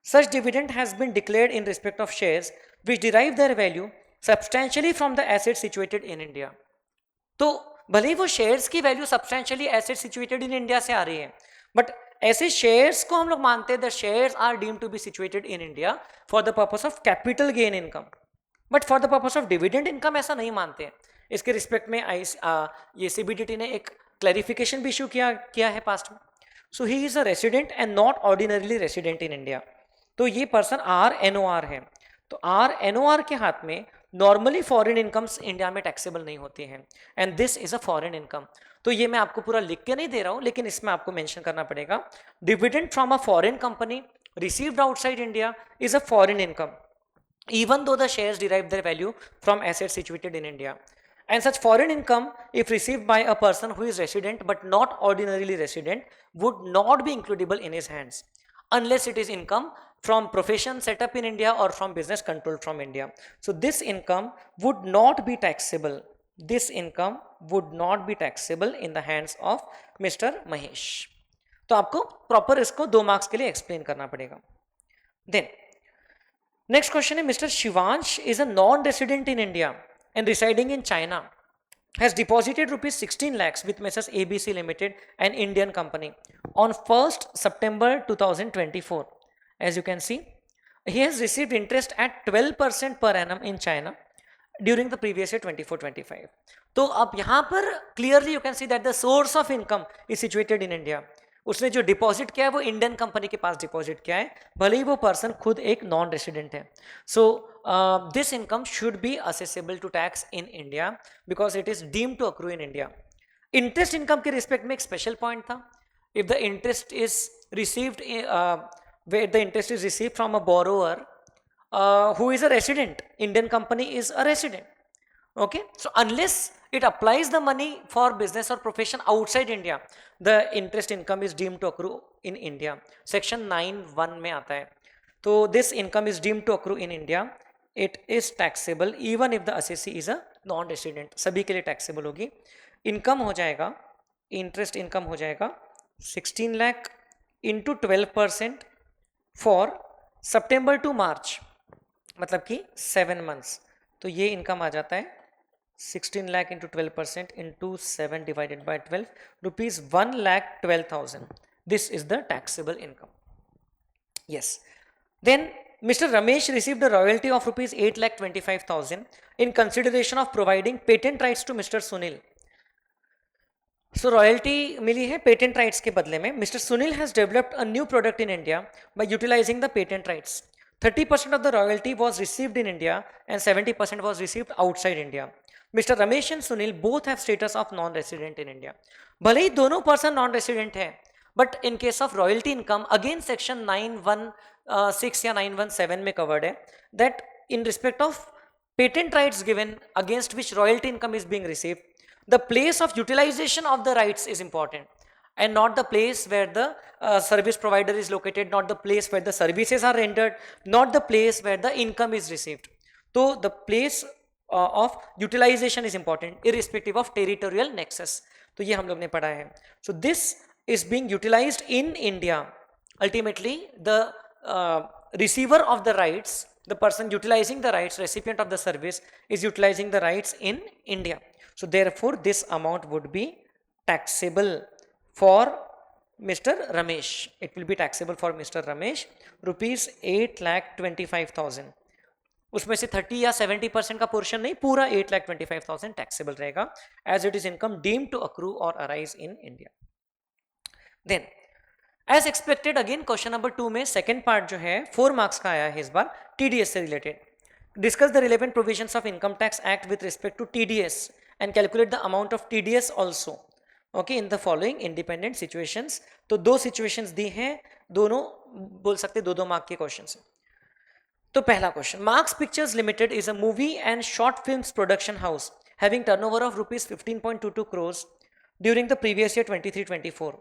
[SPEAKER 1] Such dividend has been declared in respect of shares which derive their value substantially from the assets situated in India. तो भले ही वो shares की value substantially asset situated in India से आ रही है, but ऐसे shares को हम लोग मानते हैं the shares are deemed to be situated in India for the purpose of capital gain income, but for the purpose of dividend income ऐसा नहीं मानते हैं। इसके रिस्पेक्ट में ये सीबीडीटी ने एक क्लैरिफिकेशन भी इशू किया है पास्ट में। So he is a resident and not ordinarily resident in India, तो ये पर्सन RNOR है, तो RNOR के हाथ में नॉर्मली फॉरेन इनकम्स इंडिया में टैक्सेबल नहीं होती हैं, and this is a foreign income. तो ये मैं आपको पूरा लिख के नहीं दे रहा हूं, लेकिन इसमें आपको मेंशन करना पड़ेगा, dividend from a foreign company received outside India is a foreign income even though the shares derive their value from assets situated in India. And such foreign income, if received by a person who is resident but not ordinarily resident, would not be includable in his hands unless it is income from profession set up in India or from business controlled from India. So this income would not be taxable. This income would not be taxable in the hands of Mr. Mahesh. तो आपको proper इसको 2 marks के लिए explain करना पड़ेगा। Then next question is, Mr. Shivansh is a non-resident in India and residing in China, has deposited rupees 16 lakhs with Messrs. ABC Limited, an Indian company, on 1st September 2024. As you can see, he has received interest at 12% per annum in China during the previous year 24-25. तो अब यहाँ पर clearly you can see that the source of income is situated in India. उसने जो deposit किया है वो Indian company के पास डिपॉजिट किया है, भले ही वो पर्सन खुद एक नॉन रेसिडेंट है। So this income should be assessable to tax in India because it is deemed to accrue in India. Interest income के रिस्पेक्ट में एक स्पेशल पॉइंट था, if the interest is received where the interest is received from a borrower who is a resident, Indian company is a resident, okay, so unless it applies the money for business or profession outside India, the interest income is deemed to accrue in India. Section 9(1) में आता है, तो this income is deemed to accrue in India. It is taxable even if the assessee is a non-resident. सभी के लिए taxable होगी। Income हो जाएगा, इंटरेस्ट इनकम हो जाएगा 16 lakh into 12% for September to March, मतलब कि 7 months। तो ये इनकम आ जाता है 16 lakh into 12% into 7 divided by 12, rupees 1,12,000. This is the taxable income. Yes. Then Mr. Ramesh received a royalty of rupees 8,25,000 in consideration of providing patent rights to Mr. Sunil. So royalty मिली है patent rights के बदले में। Mr. Sunil has developed a new product in India by utilizing the patent rights. 30% of the royalty was received in India and 70% was received outside India. Mr. Ramesh and Sunil both have status of non-resident in India. भले ही दोनों person non resident है, but in case of royalty income again section 9(1)(6) या 9(1)(7) में covered है, that in respect of patent rights given against which royalty income is being received, the place of utilization of the rights is important and not the place where the service provider is located, not the place where the services are rendered, not the place where the income is received. So the place of utilization is important irrespective of territorial nexus. तो ये हम लोग ने पढ़ा है। So this is being utilized in India. Ultimately the receiver of the rights, the person utilizing the rights, recipient of the service is utilizing the rights in India. So therefore this amount would be taxable for Mr. Ramesh. It will be taxable for Mr. Ramesh, rupees 8,25,000. उसमें से 30 या 70% का portion नहीं, पूरा 8,25,000 taxable रहेगा as it is income deemed to accrue और arise in India. Then as expected again question number 2 में second part जो है 4 मार्क्स का आया है इस बार, टीडीएस से related. Discuss the relevant provisions of income tax act with respect to TDS and calculate the amount of TDS also okay in the following independent situations. तो 2 सिचुएशंस दी हैं, दोनों बोल सकते 2-2 मार्क के क्वेश्चन है। तो पहला question, marks pictures limited is a movie and short films production house having turnover of rupees 15.22 crores during the previous year 23-24.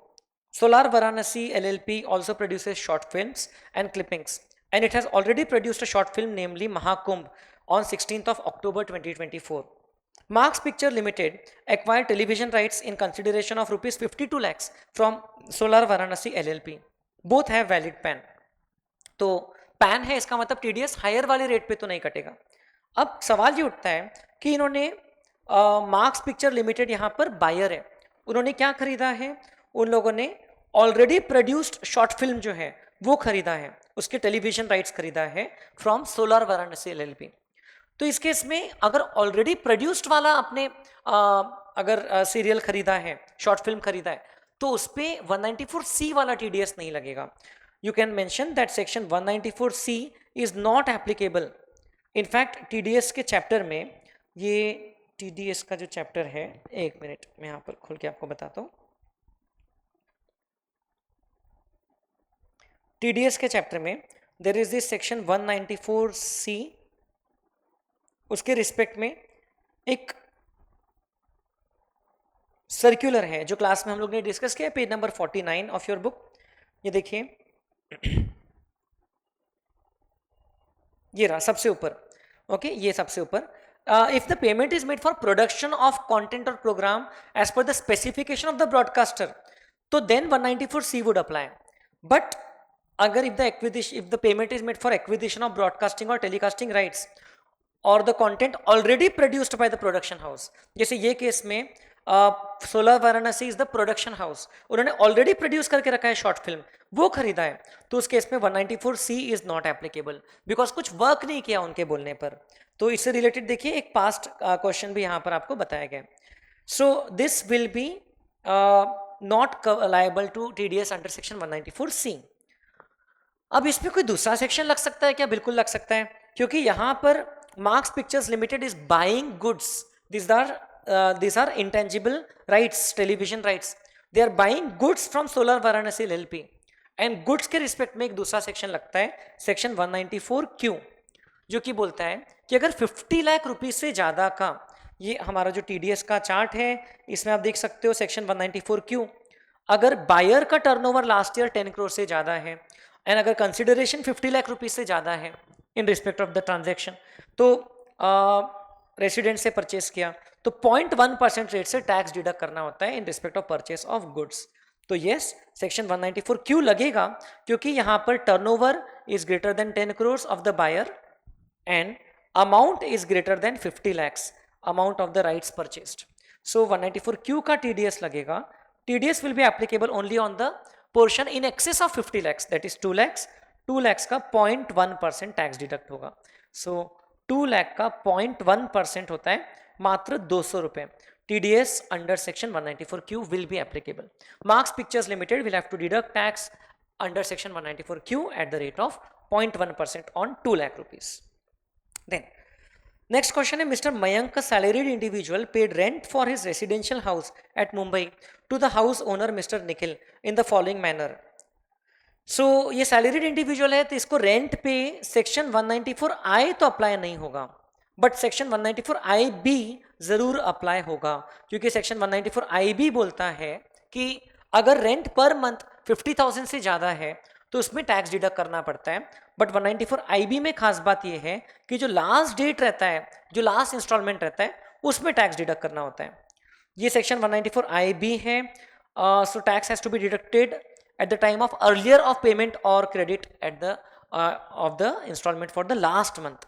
[SPEAKER 1] Solar Varanasi LLP also produces short films and clippings, and it has already produced a short film namely Mahakumbh on 16th of October 2024. Marks Picture Limited acquired television rights in consideration of rupees 52 lakhs from Solar Varanasi LLP. Both have valid PAN. तो pan है, इसका मतलब TDS higher वाले rate पे तो नहीं कटेगा। अब सवाल ये उठता है कि इन्होंने मार्क्स पिक्चर लिमिटेड यहाँ पर बायर है, उन्होंने क्या खरीदा है, उन लोगों ने ऑलरेडी प्रोड्यूस्ड शॉर्ट फिल्म जो है वो खरीदा है, उसके टेलीविजन राइट्स खरीदा है फ्रॉम सोलर वाराणसी एलएलपी। तो इस केस में अगर ऑलरेडी प्रोड्यूस्ड वाला आपने अगर सीरियल खरीदा है, शॉर्ट फिल्म खरीदा है, तो उस पर 194C वाला टीडीएस नहीं लगेगा। You can mention that section 194C is not applicable. In fact, TDS के चैप्टर में, ये TDS का जो चैप्टर है, एक मिनट मैं यहाँ पर खोल के आपको बताता हूँ। TDS के चैप्टर में there is this section 194C, उसके रिस्पेक्ट में एक सर्कुलर है जो क्लास में हम लोग ने डिस्कस किया, page number 49 of your book. ये देखिए, ये रहा सबसे ऊपर, ओके ये सबसे ऊपर। If the payment is made for production of content और programme as per the specification of the broadcaster, तो then 194C would apply. But अगर if the payment is made for acquisition of broadcasting और telecasting rights और the content already produced by the production house, जैसे ये case में solar Varanasi is the production house, उन्होंने already produce करके रखा है शॉर्ट फिल्म, वो खरीदा है, तो उस केस में 194C is not applicable because कुछ वर्क नहीं किया उनके बोलने पर। तो इससे रिलेटेड देखिए एक पास्ट क्वेश्चन भी यहाँ पर आपको बताया गया। So this will be not liable to TDS under section 194C। अब इसमें कोई दूसरा सेक्शन लग सकता है क्या? बिल्कुल लग सकता है, क्योंकि यहाँ पर marks pictures limited is buying goods, these are intangible rights, television rights, they are buying goods from Solar Varanasi LLP, and goods के रिस्पेक्ट में एक दूसरा सेक्शन लगता है, सेक्शन 194Q, जो कि बोलता है कि अगर 50 लाख रुपीस से ज़्यादा का, ये हमारा जो TDS का चार्ट है इसमें आप देख सकते हो सेक्शन 194Q, अगर बायर का टर्नओवर लास्ट ईयर 10 करोड़ से ज़्यादा है एंड अगर कंसिडरेशन 50 लाख रुपीस से ज़्यादा है in respect of the transaction, तो रेसिडेंट से परचेस किया तो 0.1% रेट से टैक्स डिडक्ट करना होता है in respect of purchase of goods. तो यस, सेक्शन 194 लगेगा क्योंकि यहां पर turnover is greater than 10 crore of the buyer and amount is greater than 50 lakhs amount of the rights purchased. So 194Q का TDS लगेगा। TDS will be applicable only on the portion in excess of 50 lakhs, that is 2 lakhs। 2 lakhs का 0.1% tax deduct होगा। सो 2 लाख का 0.1% होता है मात्र 200 रुपए। TDS under section 194Q will be applicable. Marks Pictures Limited will have to deduct tax under section 194Q at the rate of 0.1% on 2 lakh rupees. Then next question है, Mr. Mayank, a salaried individual, paid rent for his residential house at Mumbai to the house owner Mr. Nikhil in the following manner. सो ये salaried individual है तो इसको rent पे section 194I तो apply नहीं होगा, but section 194IB जरूर apply होगा, क्योंकि सेक्शन 194IB बोलता है कि अगर रेंट पर मंथ 50,000 से ज़्यादा है तो उसमें टैक्स डिडक्ट करना पड़ता है। बट 194IB में खास बात यह है कि जो लास्ट डेट रहता है, जो लास्ट इंस्टॉलमेंट रहता है, उसमें टैक्स डिडक्ट करना होता है। ये सेक्शन 194IB है। So tax has to be deducted at the time of earlier of payment or credit at the of the installment for the last month,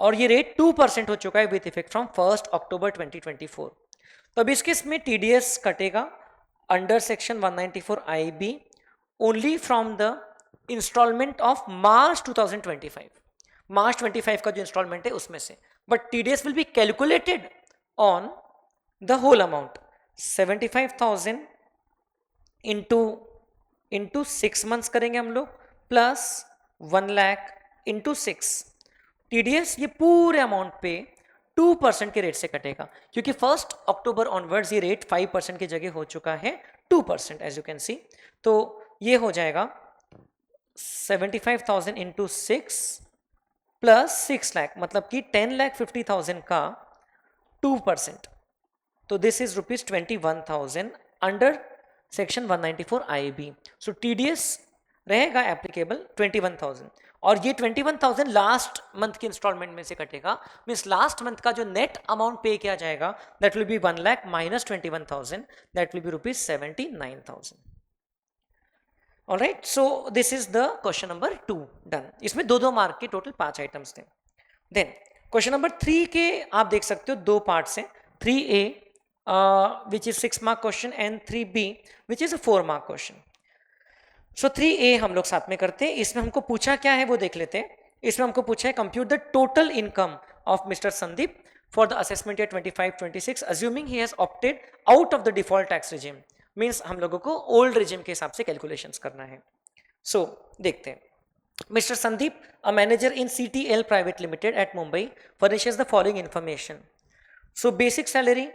[SPEAKER 1] और ये रेट 2% हो चुका है विथ इफेक्ट फ्रॉम 1 अक्टूबर 2024। तो अब इस केस में TDS कटेगा under section 194IB only from the installment of March 2025। March 25 का जो इंस्टॉलमेंट है उसमें से, but TDS will be calculated on the whole amount 75,000 into 6 months करेंगे हम लोग, प्लस 1 लाख इंटू 6। टीडीएस ये पूरे अमाउंट पे 2% के रेट से कटेगा, क्योंकि 1 अक्टूबर ऑनवर्ड्स ये रेट 5% की जगह हो चुका है 2%, एज यू कैन सी। तो ये हो जाएगा 75,000 इंटू 6 प्लस 6 लाख, मतलब कि 10,50,000 का 2%, तो this is rupees 21,000 under section 194 IAB। So TDS रहेगा एप्लीकेबल 21,000, और ये 21,000 लास्ट मंथ के इंस्टॉलमेंट में से कटेगा, मीन्स लास्ट मंथ का जो नेट अमाउंट पे किया जाएगा that will B 1 lakh minus 21,000, that will B rupees 79,000। Alright, so this is the question number 2 done. इसमें 2-2 मार्क के टोटल 5 आइटम्स थे। देन क्वेश्चन नंबर 3 के आप देख सकते हो 2 पार्ट्स हैं, 3A which is 6 mark question and 3B which is a 4 mark question. So 3A हम लोग साथ में करते हैं। इसमें हमको पूछा क्या है वो देख लेते हैं। इसमें हमको पूछा है compute the total income of mister Sandeep for the assessment year 25-26 assuming he has opted out of the default tax regime, means हम लोगों को ओल्ड regime के हिसाब से कैलकुलेशंस करना है। सो देखते हैं। Mr. Sandeep, a manager in CTL Private Limited at Mumbai, furnishes the following information. So basic salary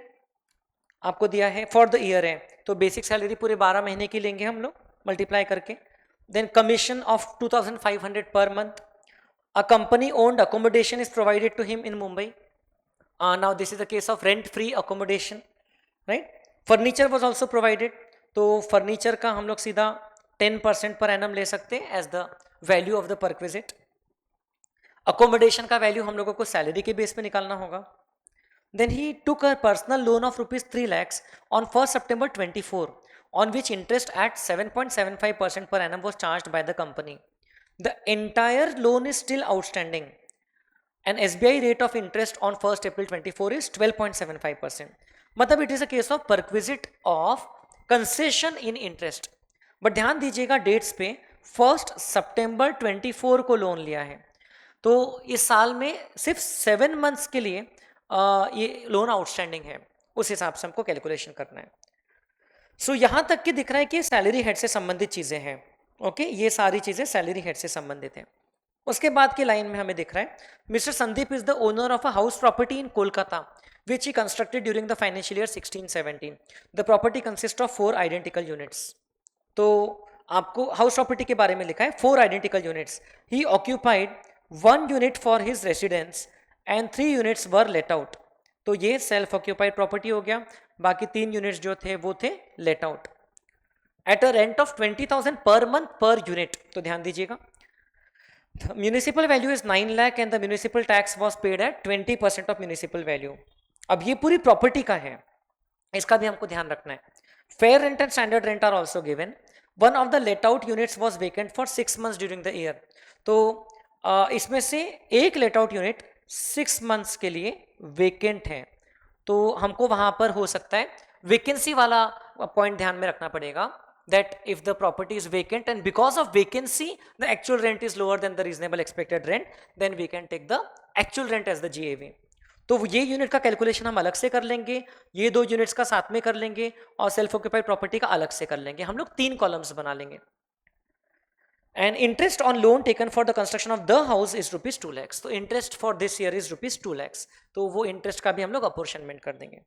[SPEAKER 1] आपको दिया है फॉर द ईयर है, तो बेसिक सैलरी पूरे 12 महीने की लेंगे हम लोग मल्टीप्लाई करके। Then commission of 2,500 per month. A company owned accommodation is provided to him in Mumbai. Now this is the case of rent free accommodation, right. Furniture was also provided, तो furniture का हम लोग सीधा 10% पर एनम ले सकते हैं as the value of the perquisite. Accommodation का value हम लोगों को सैलरी के बेस पे निकालना होगा। Then he took a personal loan of rupees 3 lakhs on 1st September 24, on which interest at 7.75% per annum was charged by the company. The entire loan is still outstanding, and SBI rate of interest on 1st April 24 is 12.75%. मतलब it is a case of perquisite of concession in interest. But ध्यान दीजिएगा dates पे 1 सितंबर 24 को loan लिया है, तो इस साल में सिर्फ 7 मंथ्स के लिए ये लोन आउटस्टैंडिंग है, उस हिसाब से हमको कैलकुलेशन करना है। सो यहां तक कि दिख रहा है कि सैलरी हेड से संबंधित चीजें हैं। ओके, ये सारी चीजें सैलरी हेड से संबंधित हैं। उसके बाद की लाइन में हमें दिख रहा है mister Sandeep is the owner of a house property in Kolkata which he constructed during the financial year 16-17। The property consist of 4 identical units. तो आपको हाउस प्रॉपर्टी के बारे में लिखा है 4 identical units. He occupied 1 unit for his residence and 3 units were let out. तो ये self occupied property हो गया, बाकी 3 यूनिट्स जो थे वो थे let out at a rent of 20,000 per month per unit. तो ध्यान दीजिएगा municipal value is 9 lakh and the municipal tax was paid at 20% of municipal value. अब ये पूरी प्रॉपर्टी का है, इसका भी हमको ध्यान रखना है। Fair rent and standard rent are also given. One of the let out units was vacant for 6 months during the year. तो इसमें से एक लेट आउट यूनिट 6 मंथ्स के लिए वेकेंट है, तो हमको वहां पर हो सकता है वेकेंसी वाला पॉइंट ध्यान में रखना पड़ेगा, that if the property is vacant and because of vacancy the actual rent is lower than the reasonable expected rent, then we can take the actual rent as the GAV। तो ये unit का calculation हम अलग से कर लेंगे, ये 2 units का साथ में कर लेंगे, और सेल्फ ऑक्यूपाइड प्रॉपर्टी का अलग से कर लेंगे। हम लोग 3 कॉलम्स बना लेंगे। And interest on loan taken for the construction of the house is rupees 2 lakhs। तो interest for this year is rupees 2 lakhs, तो वो इंटरेस्ट का भी हम लोग अपोर्शनमेंट कर देंगे।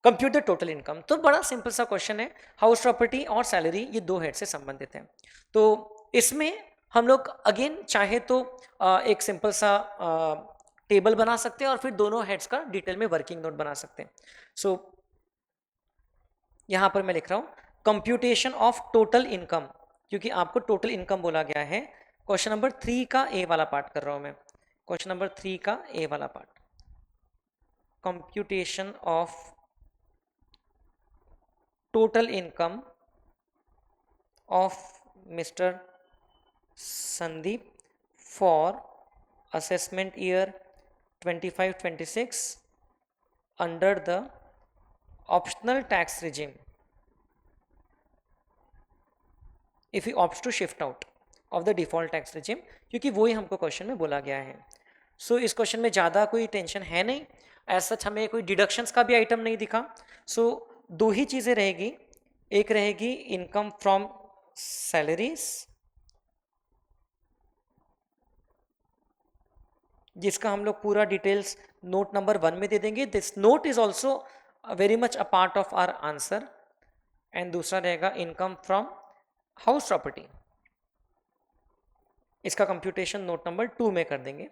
[SPEAKER 1] कंप्यूट द टोटल इनकम, तो बड़ा सिंपल सा क्वेश्चन है। हाउस प्रॉपर्टी और सैलरी ये 2 हेड से संबंधित हैं, तो इसमें हम लोग अगेन चाहे तो एक सिंपल सा टेबल बना सकते हैं और फिर दोनों हेड्स का डिटेल में वर्किंग नोट बना सकते हैं। सो यहां पर मैं लिख रहा हूं कंप्यूटेशन ऑफ टोटल इनकम, क्योंकि आपको टोटल इनकम बोला गया है। क्वेश्चन नंबर 3 का ए वाला पार्ट कर रहा हूं मैं, क्वेश्चन नंबर 3 का ए वाला part, computation of total income of Mr. Sandeep for assessment year 25-26 under the optional tax regime if he opts to shift out of the default tax regime, क्योंकि वही हमको क्वेश्चन में बोला गया है। सो इस क्वेश्चन में ज़्यादा कोई टेंशन है नहीं, एज सच हमें कोई डिडक्शंस का भी आइटम नहीं दिखा। सो दो ही चीज़ें रहेगी, एक रहेगी इनकम फ्रॉम सैलरीज, जिसका हम लोग पूरा डिटेल्स नोट नंबर 1 में दे देंगे। This note is also very much a part of our answer. And दूसरा रहेगा इनकम फ्रॉम हाउस प्रॉपर्टी, इसका कंप्यूटेशन नोट नंबर 2 में कर देंगे।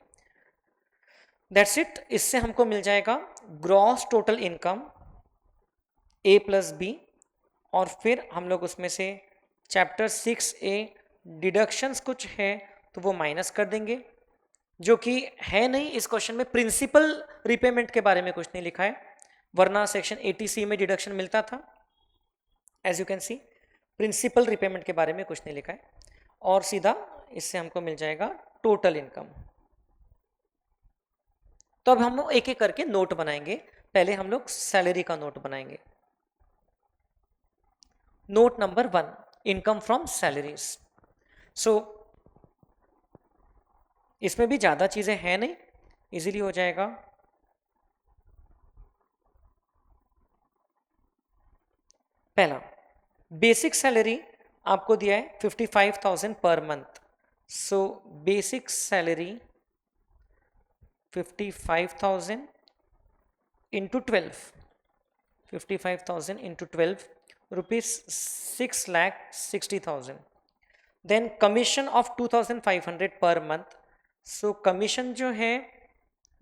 [SPEAKER 1] That's it. इससे हमको मिल जाएगा gross total income A plus B, और फिर हम लोग उसमें से चैप्टर 6A डिडक्शंस कुछ है तो वो माइनस कर देंगे, जो कि है नहीं। इस क्वेश्चन में प्रिंसिपल रिपेमेंट के बारे में कुछ नहीं लिखा है, वरना सेक्शन 80C में डिडक्शन मिलता था। As you can see principal repayment के बारे में कुछ नहीं लिखा है, और सीधा इससे हमको मिल जाएगा टोटल इनकम। तो अब हम लोग एक एक करके नोट बनाएंगे। पहले हम लोग सैलरी का नोट बनाएंगे। Note number 1, income from salaries. So इसमें भी ज़्यादा चीज़ें हैं नहीं, इजीली हो जाएगा। पहला, बेसिक सैलरी आपको दिया है 55,000 per month. So basic salary 55,000 into 12, 55,000 into 12 rupees 6,60,000। Then commission of 2,500 per month. So commission जो है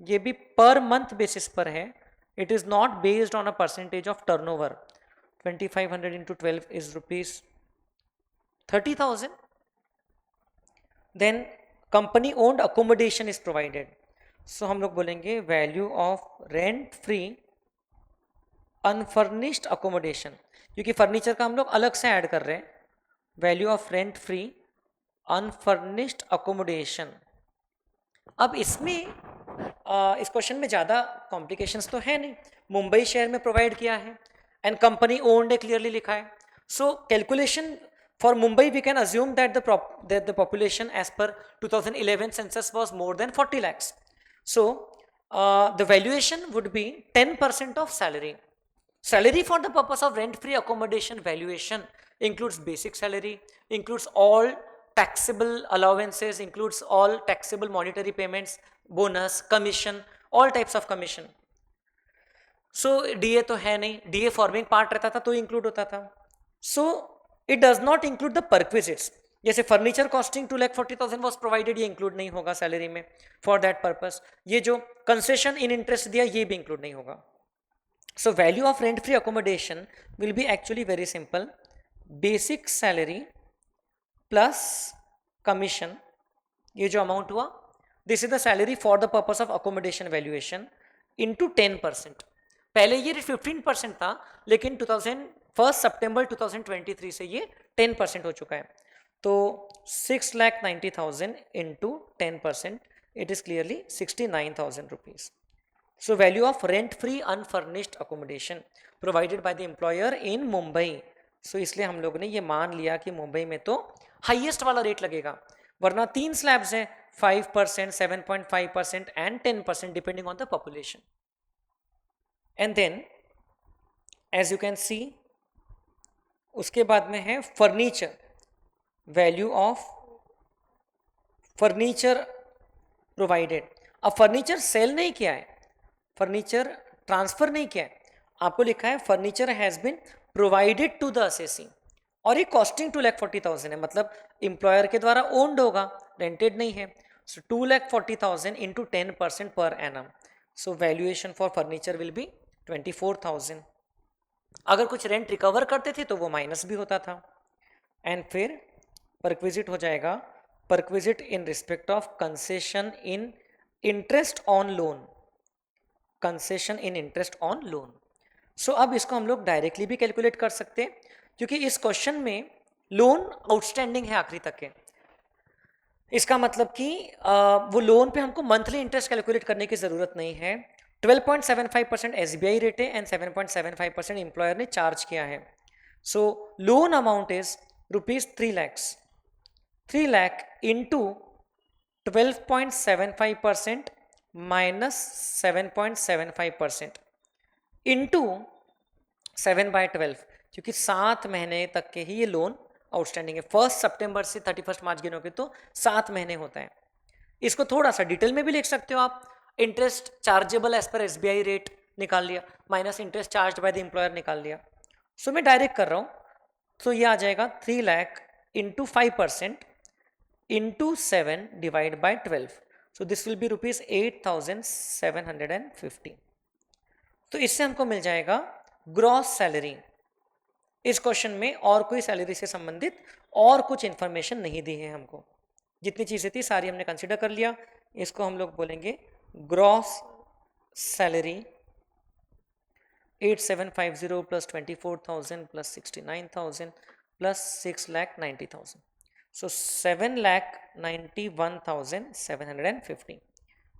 [SPEAKER 1] ये भी पर मंथ बेसिस पर है, it is not based on a percentage of turnover. 2,500 into 12 is rupees 30,000। Then company owned accommodation is provided. So हम लोग बोलेंगे value of rent free unfurnished accommodation, क्योंकि फर्नीचर का हम लोग अलग से ऐड कर रहे हैं। Value of rent free unfurnished accommodation. अब इसमें इस क्वेश्चन में ज़्यादा कॉम्प्लिकेशंस तो है नहीं, मुंबई शहर में प्रोवाइड किया है एंड कंपनी ओन्ड है, क्लियरली लिखा है। So calculation for Mumbai we can assume that the population as per 2011 census was more than 40 lakhs. So the valuation would be 10% of salary. Salary for the purpose of rent-free accommodation valuation includes basic salary, includes all taxable allowances, includes all taxable monetary payments, bonus, commission, all types of commission. So DA तो है नहीं, DA forming part रहता था तो include होता था। So it does not include the perquisites, जैसे furniture costing 2,40,000 was provided, ये इंक्लूड नहीं होगा सैलरी में फॉर दैट पर्पस। ये जो कंसेशन इन इंटरेस्ट दिया ये भी इंक्लूड नहीं होगा। So value of rent free accommodation will be actually very simple, basic salary plus commission, ये जो अमाउंट हुआ this is the salary for the purpose of accommodation valuation into 10%। पहले ये 15% था, लेकिन 1 सितंबर 2023 से ये 10% हो चुका है। तो 6,90,000 into 10%, it is clearly 69,000 rupees. So value of rent-free unfurnished accommodation provided by the employer in Mumbai. So इसलिए हम लोग ने ये मान लिया कि मुंबई में तो हाईएस्ट वाला रेट लगेगा, वरना 3 स्लैब्स हैं, 5%, 7.5% and 10% depending on the population. And then as you can see उसके बाद में है furniture, value of furniture provided. अब फर्नीचर सेल नहीं किया है, फर्नीचर ट्रांसफर नहीं किया है, आपको लिखा है furniture has been provided to the assessee, और ये कॉस्टिंग 2,40,000 है, मतलब एम्प्लॉयर के द्वारा ओन्ड होगा, रेंटेड नहीं है। सो 2,40,000 into 10% per annum. So valuation for furniture will be 24,000। अगर कुछ रेंट रिकवर करते थे तो वो माइनस भी होता था। एंड फिर परक्विजिट हो जाएगा, perquisite in respect of concession in interest on loan, concession in interest on loan. So अब इसको हम लोग डायरेक्टली भी कैलकुलेट कर सकते हैं, क्योंकि इस क्वेश्चन में लोन आउटस्टैंडिंग है आखिरी तक के। इसका मतलब कि वो लोन पे हमको मंथली इंटरेस्ट कैलकुलेट करने की जरूरत नहीं है। 12.75% SBI रेट है एंड 7.75% एम्प्लॉयर ने चार्ज किया है। So loan amount is rupees 3 lakhs, 3 lakh into 12.75% minus 7.75% into 7/12, क्योंकि 7 महीने तक के ही ये लोन आउटस्टैंडिंग है। 1 सितंबर से 31 मार्च गिनोगे तो 7 महीने होता है। इसको थोड़ा सा डिटेल में भी लिख सकते हो आप। Interest chargeable as per SBI rate निकाल लिया, minus interest charge by the employer निकाल लिया। सो मैं डायरेक्ट कर रहा हूँ, तो ये आ जाएगा 3 lakh into 5% into 7 divide by 12, so this will B ₹8,750। तो इससे हमको मिल जाएगा ग्रॉस सैलरी। इस क्वेश्चन में और कोई सैलरी से संबंधित और कुछ इंफॉर्मेशन नहीं दी है हमको, जितनी चीजें थी सारी हमने कंसिडर कर लिया। इसको हम लोग बोलेंगे gross salary 8750 plus 24,000 plus 69,000 plus 6,90,000, so 7,91,750।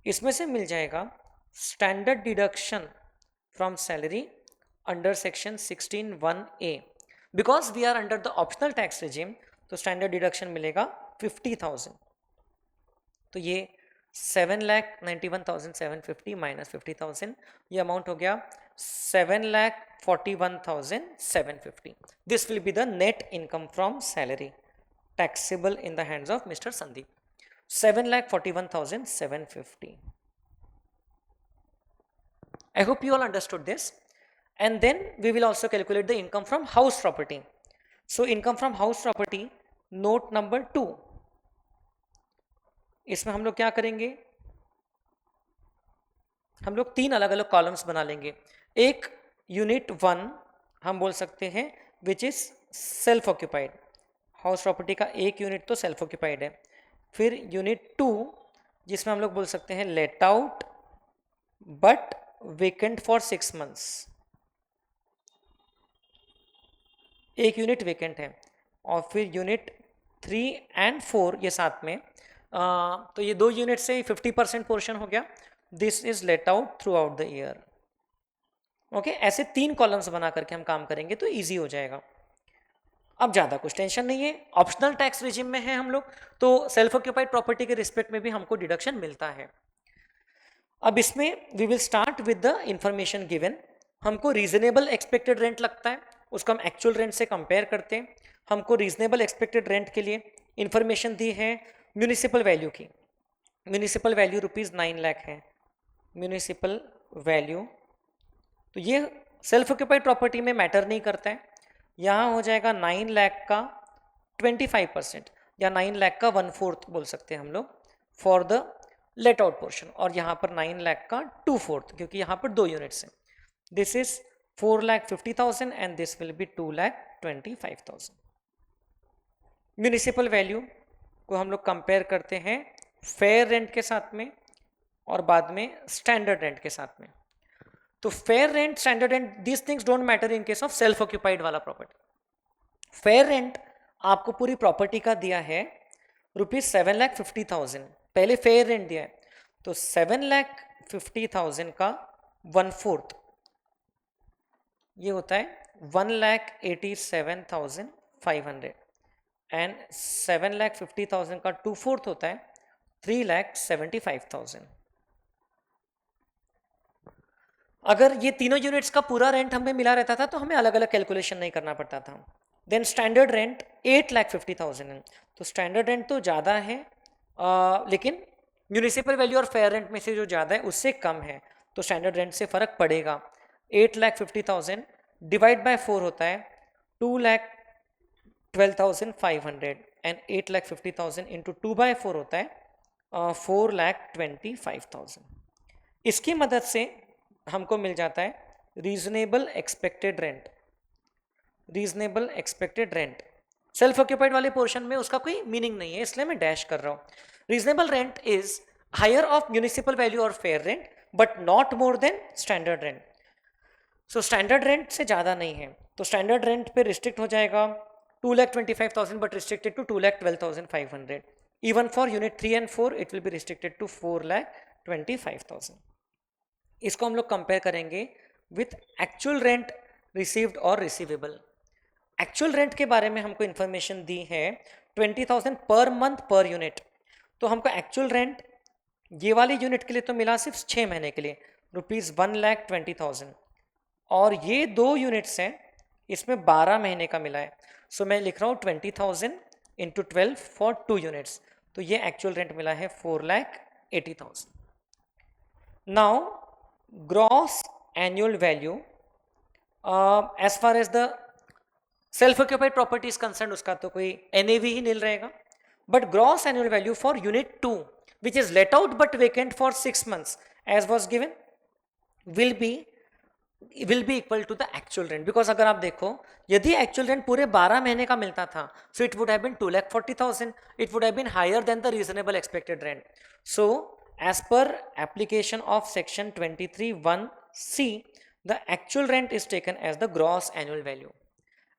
[SPEAKER 1] इसमें से मिल जाएगा standard deduction from salary under section 16(1)(a), because we are under the optional tax regime, तो स्टैंडर्ड डिडक्शन मिलेगा 50,000। तो ये 7,91,750 माइनस 50,000, ये अमाउंट हो गया 7,41,750। This will be the net income from salary taxable in the hands of mister Sandeep, 7,41,750। I hope you all understood this. And then we will also calculate the income from house property. So income from house property, note number 2, इसमें हम लोग क्या करेंगे, हम लोग 3 अलग अलग columns बना लेंगे। एक यूनिट 1 हम बोल सकते हैं which is self occupied, house property का एक यूनिट तो सेल्फ ऑक्यूपाइड है। फिर यूनिट 2 जिसमें हम लोग बोल सकते हैं late out but vacant for 6 months, एक यूनिट वेकेंट है। और फिर यूनिट 3 and 4 ये साथ में, तो ये 2 यूनिट से 50% पोर्शन हो गया। This is let out through out the year. Okay, ऐसे 3 कॉलम्स बना करके हम काम करेंगे तो इजी हो जाएगा। अब ज़्यादा कुछ टेंशन नहीं है, ऑप्शनल टैक्स रिजिम में है हम लोग, तो सेल्फ ऑक्यूपाइड प्रॉपर्टी के रिस्पेक्ट में भी हमको डिडक्शन मिलता है। अब इसमें we will start with the information given. हमको रीजनेबल एक्सपेक्टेड रेंट लगता है, उसको हम एक्चुअल रेंट से कंपेयर करते हैं। हमको रीजनेबल एक्सपेक्टेड रेंट के लिए इंफॉर्मेशन दी है म्यूनिसिपल वैल्यू की। म्यूनिसिपल वैल्यू ₹9 लाख है म्यूनिसिपल वैल्यू, तो ये सेल्फ ऑक्यूपाइड प्रॉपर्टी में मैटर नहीं करता है। यहाँ हो जाएगा 9 लाख का 25% या 9 लाख का 1/4 बोल सकते हैं हम लोग for the let out portion, और यहाँ पर 9 लाख का 2/4 क्योंकि यहाँ पर 2 यूनिट्स हैं। This is 4,50,000 and this will B 2,25,000। Municipal value को हम लोग कंपेयर करते हैं फेयर रेंट के साथ में और बाद में स्टैंडर्ड रेंट के साथ में। तो fair rent, standard rent, these things don't matter in case of self occupied वाला प्रॉपर्टी। फेयर रेंट आपको पूरी प्रॉपर्टी का दिया है ₹7,50,000, पहले फेयर रेंट दिया है, तो 7,50,000 का 1/4 ये होता है 1,87,500 एंड 7,50,000 का 2/4 होता है 3,75,000। अगर ये तीनों यूनिट्स का पूरा रेंट हमें मिला रहता था तो हमें अलग अलग कैलकुलेशन नहीं करना पड़ता था। देन स्टैंडर्ड रेंट 8,50,000 है, तो स्टैंडर्ड रेंट तो ज़्यादा है लेकिन म्यूनिसिपल वैल्यू और फेयर रेंट में से जो ज़्यादा है उससे कम है, तो स्टैंडर्ड रेंट से फ़र्क पड़ेगा। 8,50,000 डिवाइड बाय 4 होता है 2,12,500 एंड 8,50,000 इंटू 2/4 होता है 4,25,000। इसकी मदद से हमको मिल जाता है reasonable expected rent. Reasonable expected rent self occupied वाले पोर्शन में उसका कोई मीनिंग नहीं है, इसलिए मैं डैश कर रहा हूँ। Reasonable rent is higher of municipal value और fair rent but not more than standard rent. So standard rent से ज़्यादा नहीं है, तो स्टैंडर्ड रेंट पे रिस्ट्रिक्ट हो जाएगा 2,25,000 but restricted to 2,12,500। Even for unit 3 and 4 it will be restricted to 4,25,000। इसको हम लोग कंपेयर करेंगे विथ एक्चुअल रेंट रिसीव्ड और रिसीवेबल। एक्चुअल रेंट के बारे में हमको इन्फॉर्मेशन दी है 20,000 पर मंथ पर यूनिट, तो हमको एक्चुअल रेंट ये वाली यूनिट के लिए तो मिला सिर्फ 6 महीने के लिए, ₹1,20,000, और ये 2 यूनिट्स हैं, इसमें 12 महीने का मिला है। सो मैं लिख रहा हूँ 20,000 इंटू 12 फॉर 2 यूनिट्स, तो ये एक्चुअल रेंट मिला है 4,80,000। Now gross annual value as far as the self occupied property is concern, उसका तो कोई एनएवी ही नील रहेगा, but gross annual value for unit 2 which is let out but vacant for 6 months as was given will be equal to the actual rent, because अगर आप देखो यदि actual rent पूरे 12 महीने का मिलता था, so it would have been 2,40,000, it would have been higher than the reasonable expected rent. So as per application of section 23(1)(c the actual rent is taken as the gross annual value,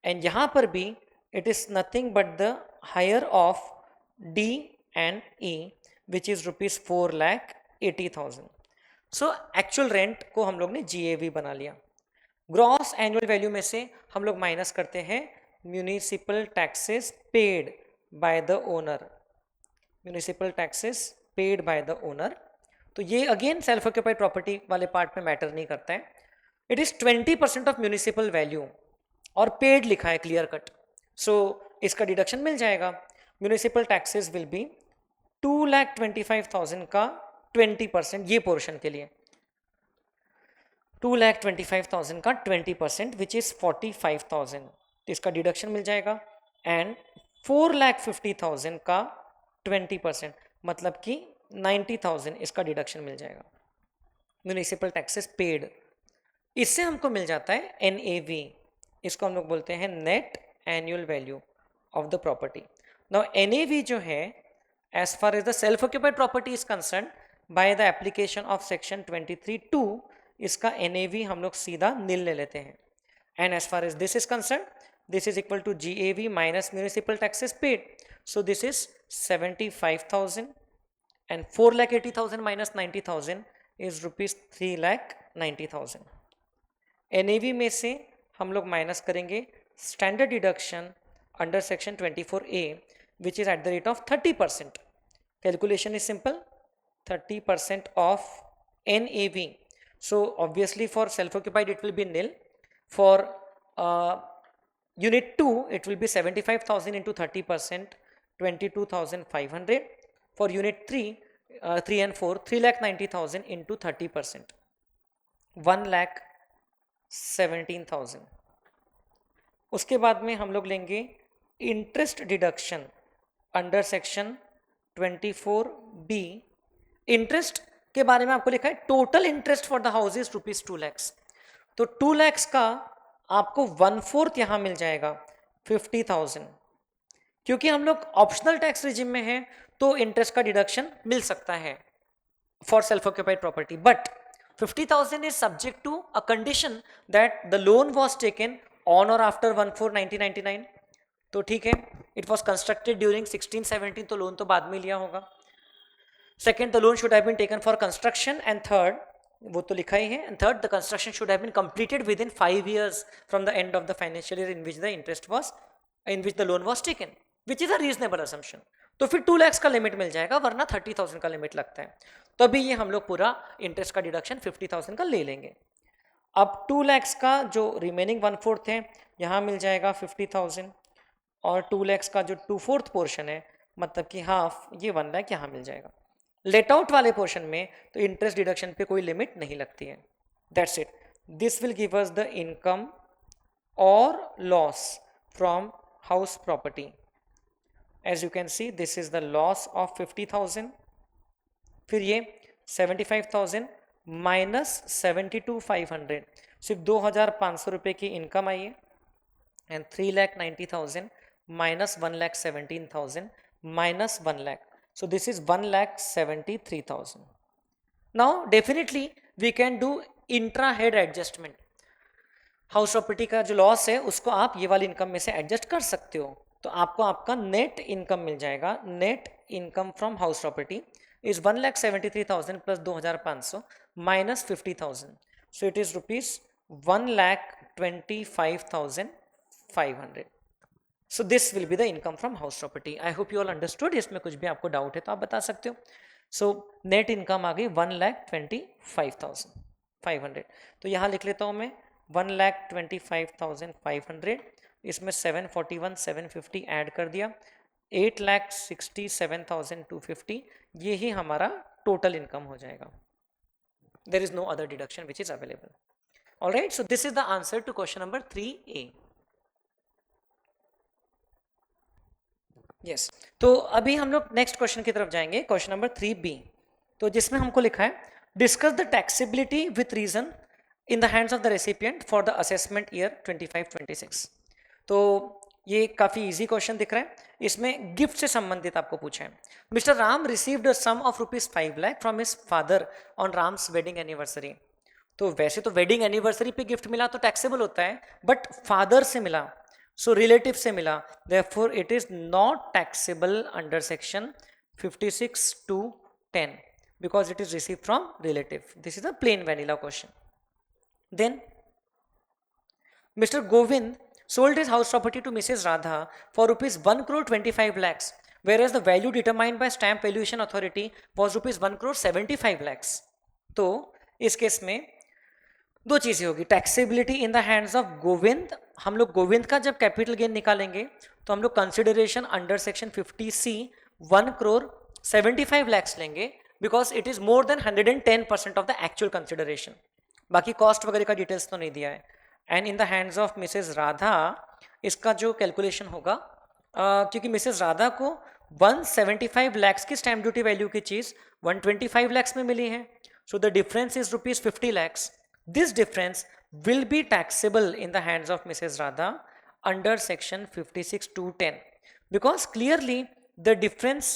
[SPEAKER 1] and यहां पर भी it is nothing but the higher of D and E which is ₹4,80,000। So actual rent को हम लोग ने GAV बना लिया। Gross annual value में से हम लोग माइनस करते हैं municipal taxes paid by the owner, municipal taxes paid by the owner. तो ये अगेन सेल्फ ऑक्यूपाइड प्रॉपर्टी वाले पार्ट में मैटर नहीं करता है। It is 20% of municipal value और पेड लिखा है क्लियर कट, सो इसका डिडक्शन मिल जाएगा। म्यूनिसिपल टैक्सेस विल बी 2,25,000 का 20%, ये पोर्शन के लिए 2,25,000 का 20% विच इज 45,000, तो इसका डिडक्शन मिल जाएगा। एंड 4,50,000 का 20% मतलब कि 90,000 इसका डिडक्शन मिल जाएगा, म्यूनिसिपल टैक्सेस पेड। इससे हमको मिल जाता है एनएवी, इसको हम लोग बोलते हैं net annual value of the property. Now NAV जो है as far as the self occupied property is concern by the application of section 23(2), इसका एनएवी हम लोग सीधा नील ले लेते हैं। And as far as this is concern, this is equal to GAV minus municipal taxes paid, so this is 75,000 and 4,80,000 minus 90,000 is ₹3,90,000। NAV में से हम लोग माइनस करेंगे standard deduction under section 24A which is at the rate of 30%। Calculation is simple, 30% of NAV. So obviously for self-occupied it will be nil. For unit 2 it will be 75,000 into 30%, 22,500. For unit 3 and 4, 3,90,000 into 30%, 1,17,000। उसके बाद में हम लोग लेंगे interest deduction under section 24B। Interest के बारे में आपको लिखा है total interest for the house is ₹2 lakhs, तो 2 lakhs का आपको 1/4 यहां मिल जाएगा 50,000। क्योंकि हम लोग ऑप्शनल टैक्स रिजिम में हैं तो इंटरेस्ट का डिडक्शन मिल सकता है for self occupied property, but 50,000 is subject to a condition that the loan was taken on or after 1/4/1999। तो ठीक है, it was constructed during 16-17, तो लोन तो बाद में लिया होगा। Second, the loan should have been taken for construction, and third, वो तो लिखा ही है, and third the construction should have been completed within 5 years from the end of the financial year in which the interest was in which the loan was taken, which is a reasonable assumption. तो फिर 2 lakhs का limit मिल जाएगा, वरना 30,000 का limit लगता है। तो अभी ये हम लोग पूरा इंटरेस्ट का डिडक्शन 50,000 का ले लेंगे। अब 2 lakhs का जो रिमेनिंग 1/4 है यहाँ मिल जाएगा 50,000, और 2 lakhs का जो 2/4 पोर्शन है मतलब कि हाफ, ये 1 lakh यहाँ मिल जाएगा। लेट आउट वाले पोर्शन में तो इंटरेस्ट डिडक्शन पे कोई लिमिट नहीं लगती है। That's it, this will give us the income और loss from house property. As you can see this is the loss of 50,000, फिर ये 75,000 माइनस 72,500, सिर्फ 2,500 रुपये की इनकम आई है, and 3,90,000 minus 1,17,000 minus 1 lakh, so this is 1,73,000. now definitely we can do intra head adjustment। House property का जो loss है उसको आप ये वाली इनकम में से एडजस्ट कर सकते हो, तो आपको आपका नेट इनकम मिल जाएगा। Net income from house property is 1,73,000 plus 2,500 minus 50,000, so it is ₹1,25,500। so this will be the income from house property। I hope you all understood। इसमें कुछ भी आपको डाउट है तो आप बता सकते हो। सो नेट इनकम आ गई 1,25,500। तो यहाँ लिख लेता हूँ मैं 1,25,500, इसमें 741 750 ऐड कर दिया, 8,67,250, ये ही हमारा टोटल इनकम हो जाएगा. There is no other deduction which is available. All right, so this is the answer to question number 3A. Yes, तो अभी हम लोग नेक्स्ट क्वेश्चन की तरफ जाएंगे, क्वेश्चन नंबर 3B. तो जिसमें हमको लिखा है discuss the taxability with reason in the hands of the recipient for the assessment year 25-26. तो ये काफ़ी इजी क्वेश्चन दिख रहा है. इसमें गिफ्ट से संबंधित आपको पूछा है. Mister Ram received a sum of ₹5 lakh from his father on Ram's wedding anniversary. तो वैसे तो वेडिंग एनिवर्सरी पे गिफ्ट मिला तो टैक्सेबल होता है, बट फादर से मिला, सो रिलेटिव से मिला, therefore it is not taxable under section 56(2)(10 because it is received from relative. This is a plain vanilla question. Then Mr. Govind sold his house property to Mrs. Radha for ₹1,25 lakhs, whereas the value determined by Stamp Valuation Authority was ₹1,75 lakhs. तो इस case में दो चीजें होगी. Taxability in the hands of Govind, हम लोग गोविंद का जब कैपिटल गेन निकालेंगे तो हम लोग consideration under section 50C 1,75 lakhs लेंगे, because it is more than 110% of the actual consideration. बाकी कॉस्ट वगैरह का डिटेल्स तो नहीं दिया है. And in the hands of missus Radha इसका जो कैलकुलेशन होगा, क्योंकि मिसेज राधा को 175 lakhs की स्टैम्प ड्यूटी वैल्यू की चीज 125 lakhs में मिली है, so the difference is ₹50 lakhs. This difference will be taxable in the hands of Mrs. Radha under section 56(2)(10 because clearly the difference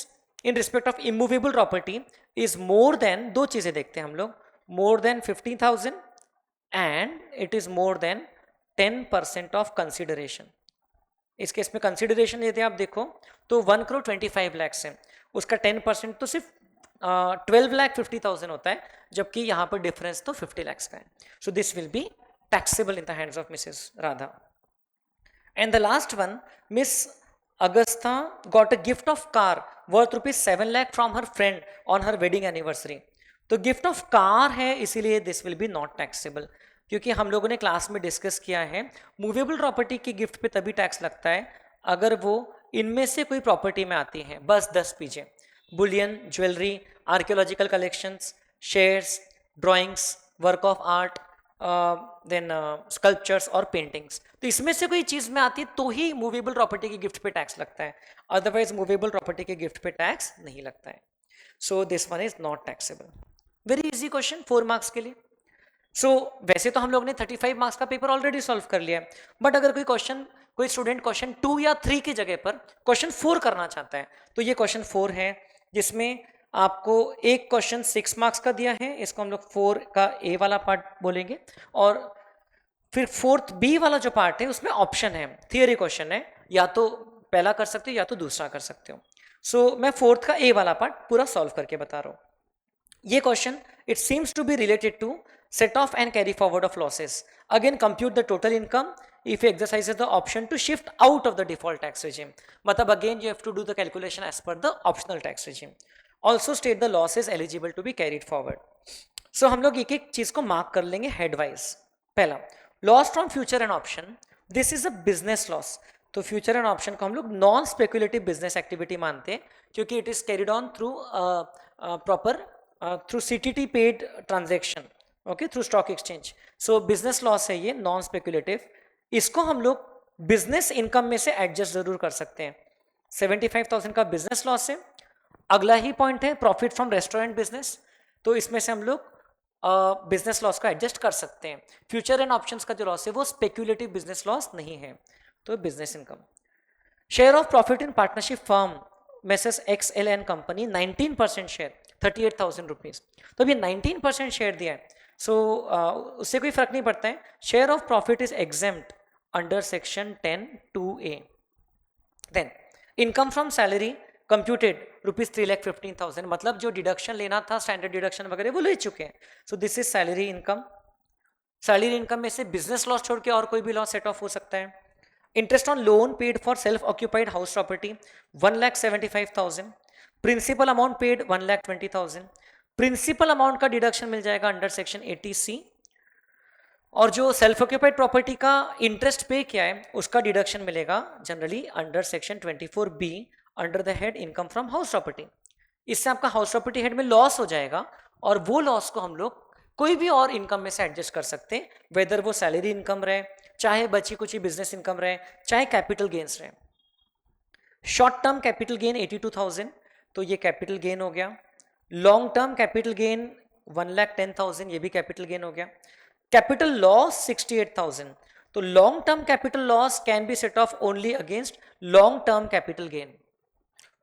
[SPEAKER 1] in respect of immovable property is more than, दो चीजें देखते हैं हम लोग, more than 50,000 and it is more than 10% of consideration. इस case में consideration यदि आप देखो तो 1,25 lakhs है, उसका 10% तो सिर्फ 12,50,000 होता है, जबकि यहाँ पर डिफरेंस तो 50 lakhs का है. So this will be taxable in the hands of missus Radha. And the last one, miss Augusta got a gift of car worth ₹7 lakh from her friend on her wedding anniversary. तो gift of car है, इसीलिए this will be not taxable, क्योंकि हम लोगों ने class में discuss किया है मूवेबल प्रॉपर्टी की गिफ्ट पे तभी टैक्स लगता है अगर वो इनमें से कोई प्रॉपर्टी में आती है. बस 10 पीछे, bullion, jewellery, archaeological collections, shares, drawings, work of art, then sculptures और पेंटिंग्स. तो इसमें से कोई चीज में आती है तो ही मूवेबल प्रॉपर्टी की गिफ्ट पे टैक्स लगता है, अदरवाइज मूवेबल प्रॉपर्टी के गिफ्ट पे टैक्स नहीं लगता है. So this one is not taxable. Very easy question 4 marks के लिए. सो वैसे तो हम लोग ने 35 मार्क्स का पेपर ऑलरेडी सॉल्व कर लिया है, बट अगर कोई स्टूडेंट क्वेश्चन 2 या 3 की जगह पर क्वेश्चन 4 करना चाहता है तो ये क्वेश्चन 4 है, जिसमें आपको एक क्वेश्चन 6 मार्क्स का दिया है, इसको हम लोग 4 का ए वाला पार्ट बोलेंगे, और फिर 4th बी वाला जो पार्ट है उसमें ऑप्शन है, थियरी क्वेश्चन है, या तो पहला कर सकते हो या तो दूसरा कर सकते हो. सो मैं 4th का ए वाला पार्ट पूरा सॉल्व करके बता रहा हूँ. ये question it seems to be related to set off and carry forward of losses. Again, compute the total income if you exercises the option to shift out of the default tax regime. मतलब again you have to do the calculation as per the optional tax regime. Also state the losses eligible to be carried forward. So हम लोग एक एक चीज को mark कर लेंगे head wise. पहला, loss from future and option, this is a business loss. तो फ्यूचर एंड ऑप्शन को हम लोग नॉन स्पेकुलेटिव बिजनेस एक्टिविटी मानते हैं, क्योंकि it is carried on through proper through CTT paid transaction, okay, through stock exchange. So business loss है ये, non speculative. इसको हम लोग बिजनेस इनकम में से एडजस्ट जरूर कर सकते हैं. 75,000 का बिजनेस लॉस है. अगला ही पॉइंट है प्रॉफिट फ्रॉम रेस्टोरेंट बिजनेस, तो इसमें से हम लोग बिजनेस लॉस को एडजस्ट कर सकते हैं. फ्यूचर एंड ऑप्शंस का जो लॉस है वो स्पेक्यूलेटिव बिजनेस लॉस नहीं है, तो business income. Share of profit in partnership firm messrs XLN company 19% share 38,000 rupees. तो अभी 19% शेयर दिया है, सो उससे कोई फर्क नहीं पड़ता है. Share of profit is exempt under section 10(2)(a. Then income from salary computed ₹3,15,000, मतलब जो डिडक्शन लेना था स्टैंडर्ड डिडक्शन वगैरह वो ले चुके हैं. सो this is salary income. Salary income में से बिजनेस लॉस छोड़ के और कोई भी लॉस सेट ऑफ हो सकता है. Interest on loan paid for self occupied house property 1,75,000. Principal amount paid 1,20,000, principal amount का डिडक्शन मिल जाएगा अंडर सेक्शन 80C, और जो सेल्फ ऑक्यूपाइड प्रॉपर्टी का इंटरेस्ट पे किया है उसका डिडक्शन मिलेगा generally under section 24B under the head income from house property. इससे आपका हाउस प्रॉपर्टी हेड में लॉस हो जाएगा, और वो लॉस को हम लोग कोई भी और इनकम में से एडजस्ट कर सकते हैं, वेदर वो सैलरी इनकम रहे, चाहे बची कुछ बिजनेस इनकम रहे, चाहे कैपिटल गेन्स रहे। शॉर्ट टर्म कैपिटल गेन 82,000, तो ये कैपिटल गेन हो गया। लॉन्ग टर्म कैपिटल गेन 1,10,000, ये भी कैपिटल गेन हो गया। कैपिटल लॉस 68,000, तो long term capital loss can be set of only against long term capital gain.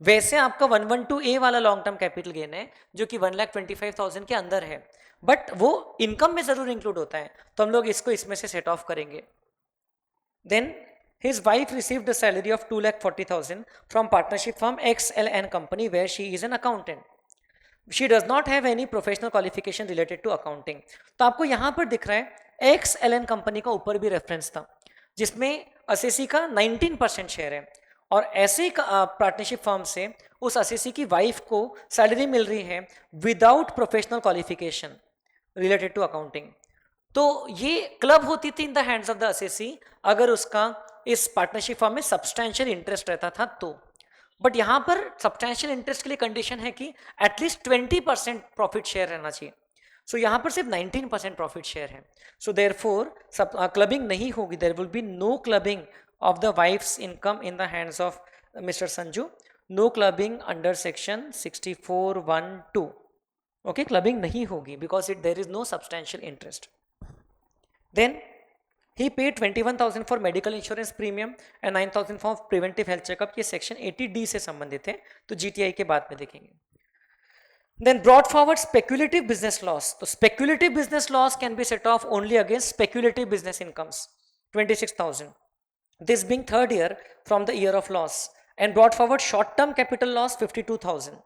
[SPEAKER 1] वैसे आपका 112A वाला लॉन्ग टर्म कैपिटल गेन है जो कि 1,25,000 के अंदर है, बट वो इनकम में जरूर इंक्लूड होता है, तो हम लोग इसको इसमें से सेट ऑफ करेंगे। Then his wife received a salary of 2,40,000 from partnership firm XLN company where she is an accountant. She does not have any professional qualification related to accounting. तो आपको यहां पर दिख रहा है XLN कंपनी का ऊपर भी रेफरेंस था जिसमें असेसी का 19% शेयर है, और ऐसे पार्टनरशिप फर्म से उस असेसी की वाइफ को सैलरी मिल रही है without professional qualification related to accounting. तो ये क्लब होती थी in the hands of the assessee अगर उसका इस पार्टनरशिप फर्म में सब्सटैंशियल इंटरेस्ट रहता था तो, बट यहां पर सब्सटैंशियल इंटरेस्ट के लिए कंडीशन है कि एटलीस्ट 20% प्रॉफिट शेयर रहना चाहिए। सो यहां पर सिर्फ 19% प्रॉफिट शेयर है, सो देयरफॉर क्लबिंग नहीं होगी, there will be no clubbing of the wife's income in the hands of mister Sanju, no clubbing under section 64(1)(2). Okay, clubbing नहीं होगी because there is no substantial interest. Then he paid 21,000 for medical insurance premium and 9,000 for preventive health checkup। ये section 80D से संबंधित है, तो GTI के बाद में देखेंगे। Then brought forward speculative business loss, तो speculative business loss can be set off only against speculative business incomes 26,000, this being third year from the year of loss, and brought forward short term capital loss 52,000।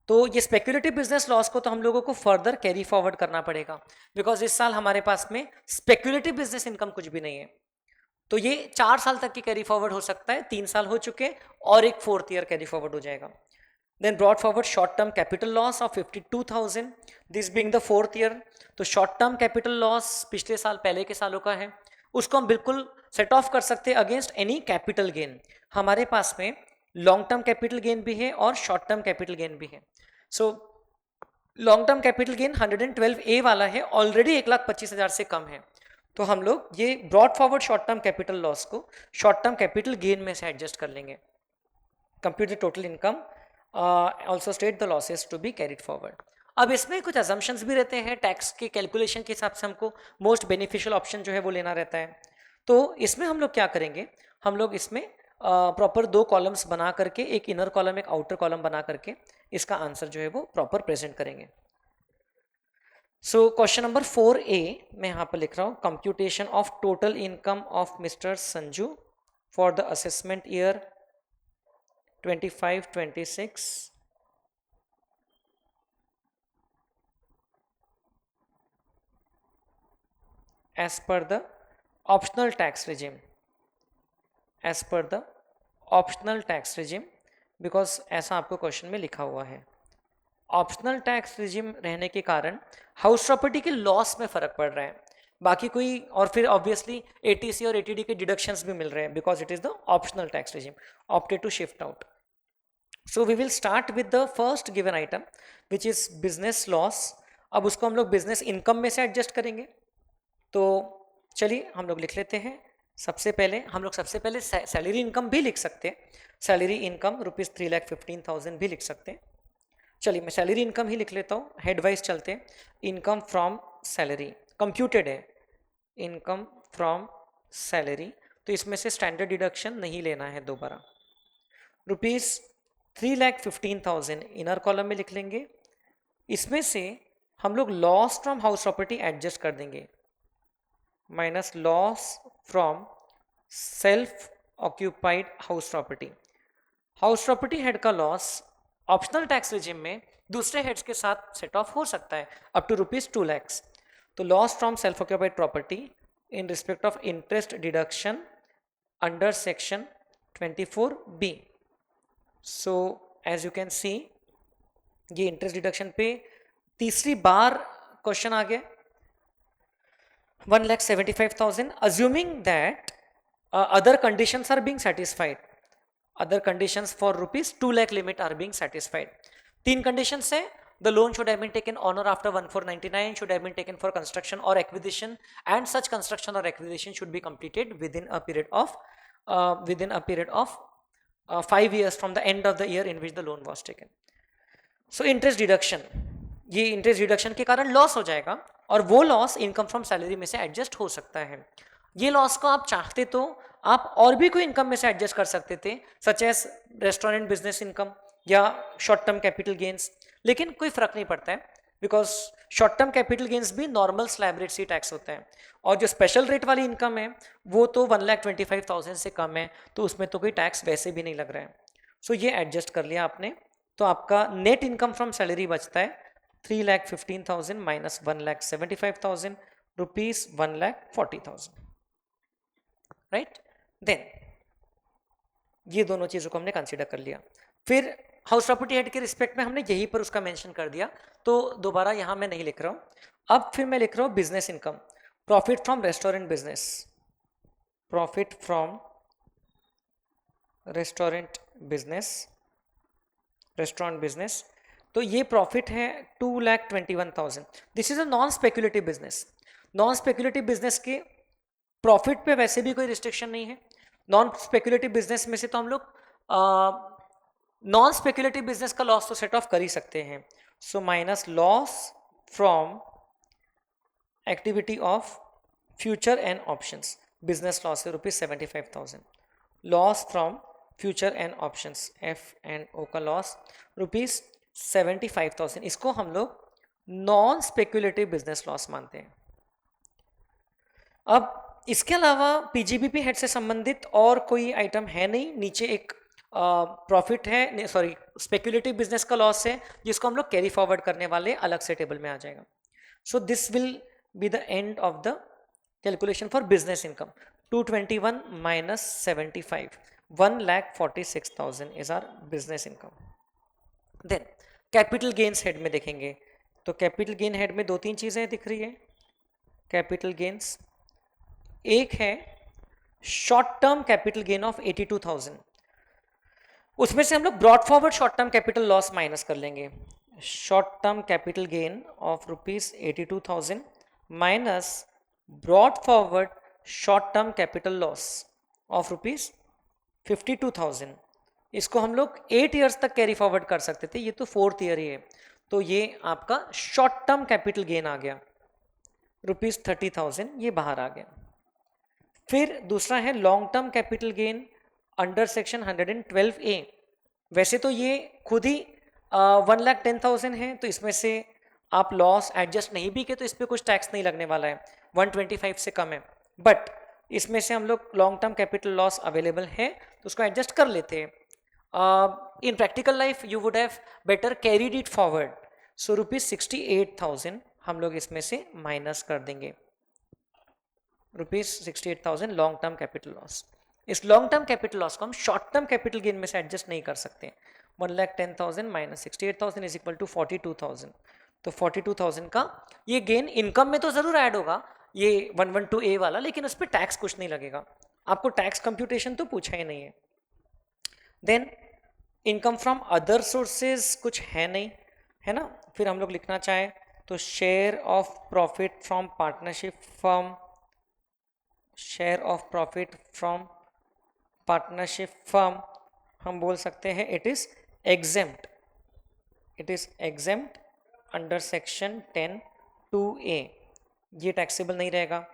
[SPEAKER 1] तो ये speculative business loss को तो हम लोगों को further carry forward करना पड़ेगा because इस साल हमारे पास में स्पेक्यूलेटिव बिजनेस इनकम कुछ भी नहीं है, तो ये 4 साल तक की कैरी फॉरवर्ड हो सकता है, 3 साल हो चुके और एक 4th ईयर कैरी फॉरवर्ड हो जाएगा। Then brought forward short term capital loss of 52,000, this being the 4th year. तो शॉर्ट टर्म कैपिटल लॉस पिछले साल पहले के सालों का है, उसको हम बिल्कुल सेट ऑफ कर सकते हैं अगेंस्ट एनी कैपिटल गेन। हमारे पास में लॉन्ग टर्म कैपिटल गेन भी है और शॉर्ट टर्म कैपिटल गेन भी है। So long term capital gain 112A वाला है, ऑलरेडी 1,25,000 से कम है, तो हम लोग ये brought forward short term capital loss को शॉर्ट टर्म कैपिटल गेन में से एडजस्ट कर लेंगे। Compute the total income, also state the losses to be carried forward. अब इसमें कुछ अजम्पशंस भी रहते हैं, टैक्स के कैलकुलेशन के हिसाब से हमको मोस्ट बेनिफिशियल ऑप्शन जो है वो लेना रहता है। तो इसमें हम लोग क्या करेंगे, हम लोग इसमें प्रॉपर 2 कॉलम्स बना करके, एक इनर कॉलम एक आउटर कॉलम बना करके इसका आंसर जो है वो प्रॉपर प्रेजेंट करेंगे। सो क्वेश्चन नंबर 4A मैं यहाँ पर लिख रहा हूँ, computation of total income of mister Sanju for the assessment year 25-26 as per the optional tax regime, as per the optional tax regime, because ऐसा आपको क्वेश्चन में लिखा हुआ है। ऑप्शनल टैक्स रिजिम रहने के कारण हाउस प्रॉपर्टी के लॉस में फर्क पड़ रहा है, बाकी कोई, और फिर ऑब्वियसली ATC और ATD के डिडक्शंस भी मिल रहे हैं because it is the optional tax regime opted to shift out. So we will start with the first given item which is business loss. अब उसको हम लोग बिजनेस इनकम में से एडजस्ट करेंगे, तो चलिए हम लोग लिख लेते हैं। सबसे पहले सैलरी इनकम भी लिख सकते हैं, सैलरी इनकम ₹3,15,000 भी लिख सकते हैं। चलिए मैं सैलरी इनकम ही लिख लेता हूँ, हेड वाइज चलते हैं। इनकम फ्रॉम सैलरी कंप्यूटेड है, इनकम फ्रॉम सैलरी, तो इसमें से स्टैंडर्ड डिडक्शन नहीं लेना है दोबारा। ₹3,15,000 इनर कॉलम में लिख लेंगे, इसमें से हम लोग loss from house property adjust कर देंगे, minus loss from self occupied house property. House property head का लॉस ऑप्शनल टैक्स रिजिम में दूसरे हेड्स के साथ सेट ऑफ हो सकता है अप टू ₹2 लाख। तो loss from self occupied property in respect of interest deduction under section 24B। So as you can see ये इंटरेस्ट डिडक्शन पे तीसरी बार क्वेश्चन आ गया। 1,75,000 assuming that other conditions are being satisfied, other conditions for rupees 2 lakh limit are being satisfied। तीन conditions है, the loan should have been taken on or after 1499, should have been taken for construction or acquisition, and such construction or acquisition should be completed within a period of 5 years from the end of the year in which the loan was taken। So interest deduction, ये interest deduction के कारण loss हो जाएगा और वो loss income from salary में से adjust हो सकता है। ये लॉस को आप चाहते तो आप और भी कोई इनकम में से एडजस्ट कर सकते थे, such as restaurant business income या शॉर्ट टर्म कैपिटल गेन्स, लेकिन कोई फर्क नहीं पड़ता है because short term capital gains भी नॉर्मल स्लैब रेट से टैक्स होता है और जो स्पेशल रेट वाली इनकम है वो तो 1,25,000 से कम है, तो उसमें तो कोई टैक्स वैसे भी नहीं लग रहा है। सो ये एडजस्ट कर लिया आपने, तो आपका नेट इनकम फ्रॉम सैलरी बचता है 3,15,000 माइनस 1,75,000 रुपीज 1,40,000, राइट। देन ये दोनों चीजों को हमने कंसीडर कर लिया। फिर हाउस प्रॉपर्टी हेड के रिस्पेक्ट में हमने यहीं पर उसका मेंशन कर दिया, तो दोबारा यहां मैं नहीं लिख रहा हूं। अब फिर मैं लिख रहा हूं business income, profit from restaurant business, profit from restaurant business, restaurant business, तो ये प्रॉफिट है 2,21,000। This is a non speculative business. Non speculative business के प्रॉफिट पे वैसे भी कोई रिस्ट्रिक्शन नहीं है। नॉन स्पेक्युलेटिव बिजनेस में से तो हम लोग नॉन स्पेक्युलेटिव बिजनेस का लॉस तो सेट ऑफ कर ही सकते हैं। So minus loss from activity of future and options, business loss है ₹75,000, loss from future and options F&O का लॉस ₹75,000, इसको हम लोग नॉन स्पेक्युलेटिव बिजनेस लॉस मानते हैं। अब इसके अलावा पीजीबीपी हेड से संबंधित और कोई आइटम है नहीं, नीचे एक प्रॉफिट है, सॉरी स्पेक्युलेटिव बिजनेस का लॉस है जिसको हम लोग कैरी फॉरवर्ड करने वाले अलग से टेबल में आ जाएगा। So this will be the end of the calculation for business income. 221 minus 75, 1,46,000 is our business income. Then capital gains head में देखेंगे तो कैपिटल गेन हेड में दो तीन चीजें दिख रही है। कैपिटल गेन्स, एक है short term capital gain of 82,000, उसमें से हम लोग broad forward short term capital loss minus कर लेंगे। Short term capital gain of ₹82,000 minus broad forward short term capital loss of ₹52,000। इसको हम लोग 8 ईयर्स तक कैरी फॉरवर्ड कर सकते थे, ये तो 4th ईयर ही है, तो ये आपका शॉर्ट टर्म कैपिटल गेन आ गया ₹30,000, ये बाहर आ गया। फिर दूसरा है long term capital gain under section 112A। वैसे तो ये खुद ही 1,10,000 है, तो इसमें से आप लॉस एडजस्ट नहीं भी किए तो इस पर कुछ टैक्स नहीं लगने वाला है, 125 से कम है, बट इसमें से हम लोग long term capital loss available है तो उसको एडजस्ट कर लेते हैं। in practical life you would have better carried it forward, so ₹68,000 हम लोग इसमें से माइनस कर देंगे, ₹68,000 लॉन्ग टर्म कैपिटल लॉस। इस लॉन्ग टर्म कैपिटल लॉस को हम शॉर्ट टर्म कैपिटल गेन में से एडजस्ट नहीं कर सकते। 1,10,000 माइनस 68,000 इज इक्वल टू 42,000, तो 42,000 का ये गेन इनकम में तो जरूर ऐड होगा, ये 112A वाला, लेकिन उस पर टैक्स कुछ नहीं लगेगा, आपको टैक्स कंप्यूटेशन तो पूछा ही नहीं है। Then income from other sources कुछ है नहीं, है ना। फिर हम लोग लिखना चाहें तो share of profit from partnership firm, share of profit from partnership firm हम बोल सकते हैं it is exempt, it is exempt under section 10(2)A, ये टैक्सेबल नहीं रहेगा।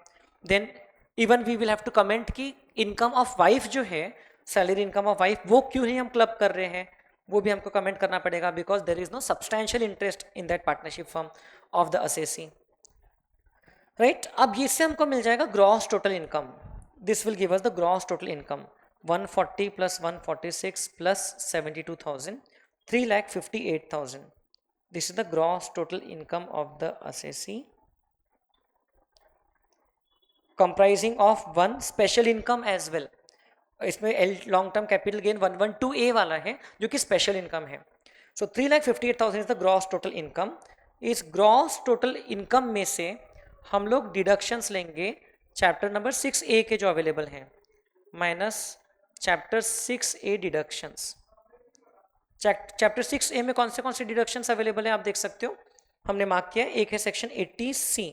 [SPEAKER 1] Then even we will have to comment कि इनकम ऑफ वाइफ जो है, सैलरी इनकम ऑफ वाइफ, वो क्यों नहीं हम क्लब कर रहे हैं, वो भी हमको कमेंट करना पड़ेगा, because there is no substantial interest in that partnership firm of the assessee, right. अब इससे हमको मिल जाएगा gross total income, this will give us the gross total income 140 plus 146 plus 72,000, 3,58,000, this is the gross total income of the assessee, comprising of one special income as well. इसमें long term capital gain 112A वाला है जो कि special income है। सो 3,58,000 is the gross total income. इस gross total income में से हम लोग डिडक्शंस लेंगे चैप्टर नंबर 6A के जो अवेलेबल हैं minus chapter 6A deductions. Chapter 6A में कौन से डिडक्शंस अवेलेबल हैं आप देख सकते हो, हमने मार्क किया। एक है section 80C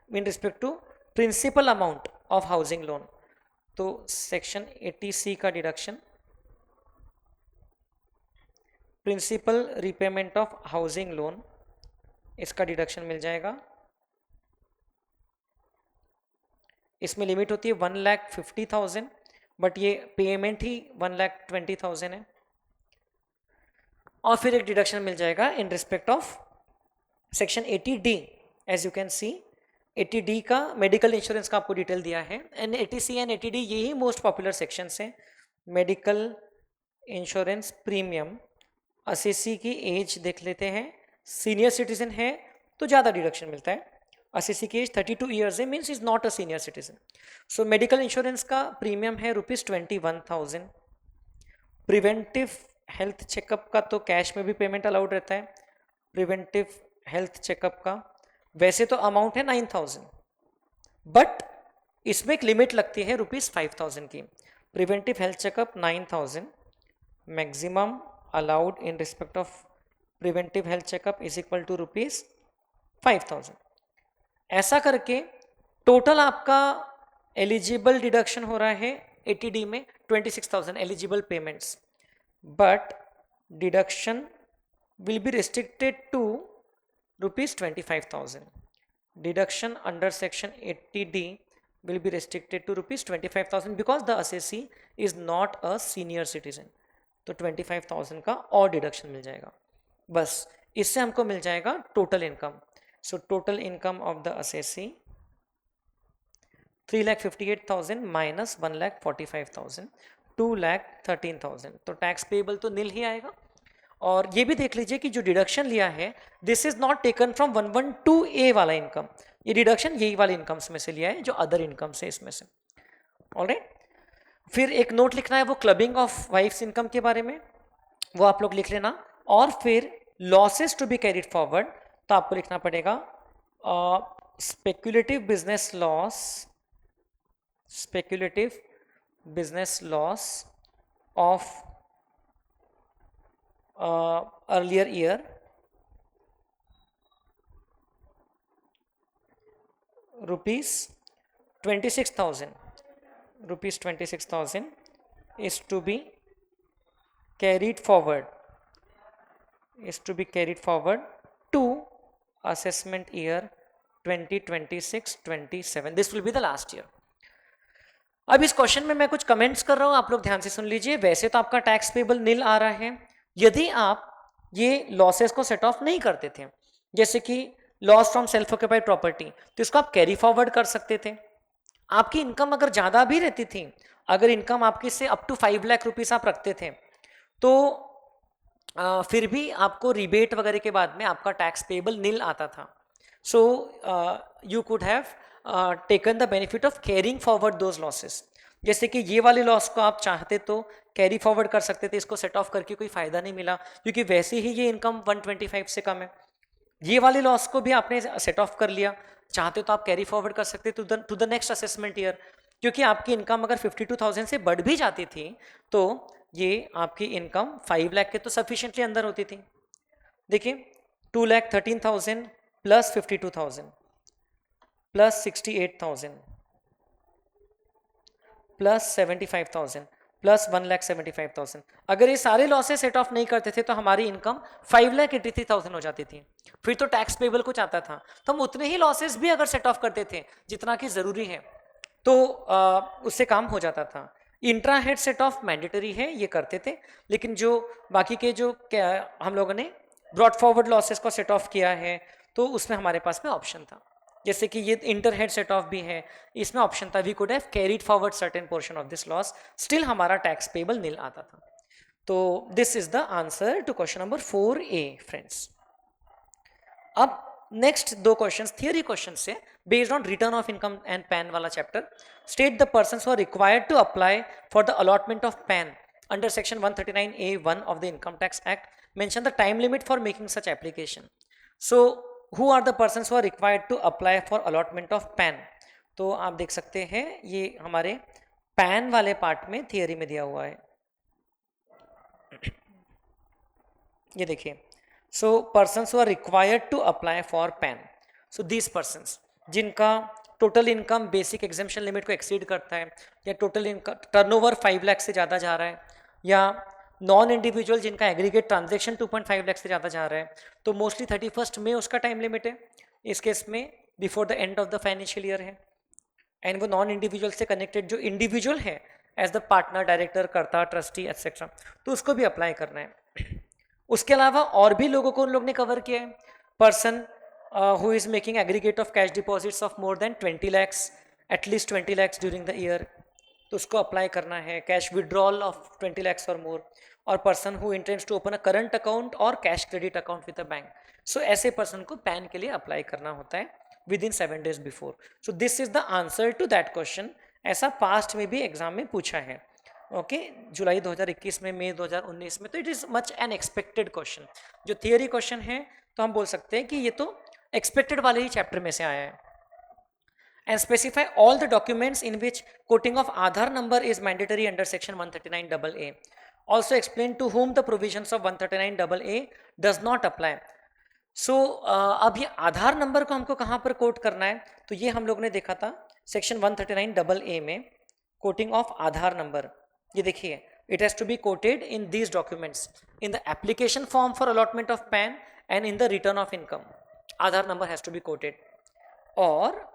[SPEAKER 1] in respect to principal amount of housing loan. तो सेक्शन 80C का deduction principal repayment of housing loan, इसका डिडक्शन मिल जाएगा। इसमें लिमिट होती है 1,50,000 बट ये पेमेंट ही 1,20,000 है। और फिर एक डिडक्शन मिल जाएगा in respect of section 80D। As you can see 80D का मेडिकल इंश्योरेंस का आपको डिटेल दिया है। एंड 80C एंड 80D यही मोस्ट पॉपुलर सेक्शंस हैं। मेडिकल इंश्योरेंस प्रीमियम, 80C की एज देख लेते हैं, सीनियर सिटीजन है तो ज़्यादा डिडक्शन मिलता है। 80C की एज 32 ईयर्स है, means is not a senior citizen. So medical insurance का प्रीमियम है ₹21,000। प्रिवेंटिव हेल्थ चेकअप का तो कैश में भी पेमेंट अलाउड रहता है। प्रिवेंटिव हेल्थ चेकअप का वैसे तो अमाउंट है 9,000 बट इसमें एक लिमिट लगती है ₹5,000 की। Preventive health checkup 9,000, maximum allowed in respect of preventive health checkup is equal to ₹5,000। ऐसा करके टोटल आपका एलिजिबल डिडक्शन हो रहा है 80D में 26,000 eligible payments, but deduction will be restricted to ₹25,000. Deduction under section 80D will be restricted to ₹25,000 because the assessee is not a senior citizen. तो 25,000 का और डिडक्शन मिल जाएगा। बस इससे हमको मिल जाएगा total income. So total income of the assessee 3,58,000 minus 1,45,000 2,13,000। तो टैक्स पेबल तो नील ही आएगा। और ये भी देख लीजिए कि जो डिडक्शन लिया है this is not taken from 112A वाला इनकम, ये डिडक्शन यही वाले इनकम्स में से लिया है जो अदर इनकम से इसमें से। ऑलराइट, फिर एक नोट लिखना है वो क्लबिंग ऑफ वाइफ्स इनकम के बारे में, वो आप लोग लिख लेना। और फिर losses to be carried forward, तो आपको लिखना पड़ेगा speculative business loss, speculative business loss of earlier year ₹26,000 is to be carried forward to assessment year 2026-27. this will be the last year. अब इस क्वेश्चन में मैं कुछ कमेंट्स कर रहा हूं, आप लोग ध्यान से सुन लीजिए। वैसे तो आपका टैक्स पेबल नील आ रहा है, यदि आप ये लॉसेस को सेट ऑफ नहीं करते थे, जैसे कि loss from self occupied property, तो इसको आप कैरी फॉरवर्ड कर सकते थे। आपकी इनकम अगर ज्यादा भी रहती थी, अगर इनकम आपकी से अप टू 5 लाख रुपीस आप रखते थे, तो फिर भी आपको रिबेट वगैरह के बाद में आपका टैक्स पेबल नील आता था। So you could have taken the benefit of carrying forward those losses. जैसे कि ये वाले लॉस को आप चाहते तो कैरी फॉरवर्ड कर सकते थे, इसको सेट ऑफ करके कोई फायदा नहीं मिला क्योंकि वैसे ही ये इनकम 125 से कम है। ये वाले लॉस को भी आपने सेट ऑफ कर लिया, चाहते तो आप कैरी फॉरवर्ड कर सकते to the next assessment year, क्योंकि आपकी इनकम अगर 52,000 से बढ़ भी जाती थी तो ये आपकी इनकम 5 लाख के तो सफिशिएंटली अंदर होती थी। देखिए 2,13,000 प्लस 52,000 प्लस 68,000 प्लस 75,000 प्लस 1,75,000, अगर ये सारे लॉसेस सेट ऑफ नहीं करते थे तो हमारी इनकम 5,83,000 हो जाती थी। फिर तो टैक्स पेबल कुछ आता था, तो हम उतने ही लॉसेस भी अगर सेट ऑफ करते थे जितना कि जरूरी है तो उससे काम हो जाता था। Intra head set of mandatory है, ये करते थे, लेकिन जो बाकी के जो हम लोगों ने ब्रॉड फॉरवर्ड लॉसेस को सेट ऑफ किया है तो उसमें हमारे पास में ऑप्शन था। जैसे कि ये इंटर हेड सेट ऑफ भी है, इसमें ऑप्शन था we could have carried forward certain portion of this loss, still हमारा टैक्स पेबल नील आता था। तो this is the answer to question number 4A friends. अब नेक्स्ट दो क्वेश्चंस थियरी क्वेश्चन से based on return of income and PAN वाला chapter. State the persons who are required to apply for the allotment of PAN under section 139A1 of the income tax act mention the time limit for making such application. So who are the persons who are required to apply for allotment of PAN? तो आप देख सकते हैं ये हमारे PAN वाले part में theory में दिया हुआ है, ये देखिए. So persons who are required to apply for PAN, so these persons जिनका total income basic exemption limit को एक्सीड करता है, या टोटल इनकम टर्नओवर 5 लाख से ज़्यादा जा रहा है, या नॉन इंडिविजुअल जिनका एग्रीगेट ट्रांजेक्शन 2.5 लाख से ज़्यादा जा रहा है, तो मोस्टली 31 मई उसका टाइम लिमिट है. इस केस में before the end of the financial year है. एंड वो नॉन इंडिविजुअल से कनेक्टेड जो इंडिविजुअल है एज द पार्टनर, डायरेक्टर, कर्ता, ट्रस्टी एटसेट्रा, तो उसको भी अप्लाई करना है. उसके अलावा और भी लोगों को उन लोग ने कवर किया है. Person who is making aggregate of cash deposits of more than 20 lakhs, at least 20 lakhs during the year, तो उसको अप्लाई करना है. कैश विड्रॉल ऑफ 20 lakhs और मोर, और person who intends to open a current account और cash credit account with a bank. So ऐसे person को pan के लिए अप्लाई करना होता है within 7 days before. So this is the answer to that question. ऐसा पास्ट में भी एग्जाम में पूछा है. ओके, जुलाई 2021 में, मई 2019 में. तो it is much N expected question. जो थियरी क्वेश्चन है तो हम बोल सकते हैं कि ये तो एक्सपेक्टेड वाले ही चैप्टर में से आया है. And specify all the documents in which quoting of Aadhaar number is mandatory under section 139AA. Also explain to whom the provisions of 139AA does not apply. सो अब ये आधार नंबर को हमको कहाँ पर कोट करना है, तो ये हम लोग ने देखा था सेक्शन 139AA में, कोटिंग ऑफ आधार नंबर. ये देखिए, it has to be quoted in these documents, in the application form for allotment of PAN and in the return of income. Aadhaar number has to be quoted. और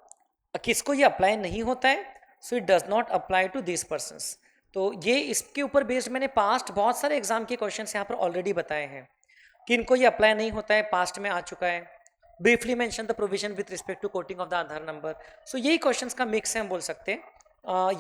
[SPEAKER 1] किसको ये apply नहीं होता है, so it does not apply to this persons. तो ये इसके ऊपर बेस्ड मैंने पास्ट बहुत सारे एग्जाम के क्वेश्चन यहाँ पर ऑलरेडी बताए हैं कि इनको ये अप्लाई नहीं होता है, पास्ट में आ चुका है. Briefly mention the provision with respect to quoting of the Aadhaar number. So यही क्वेश्चंस का मिक्स है, हम बोल सकते हैं.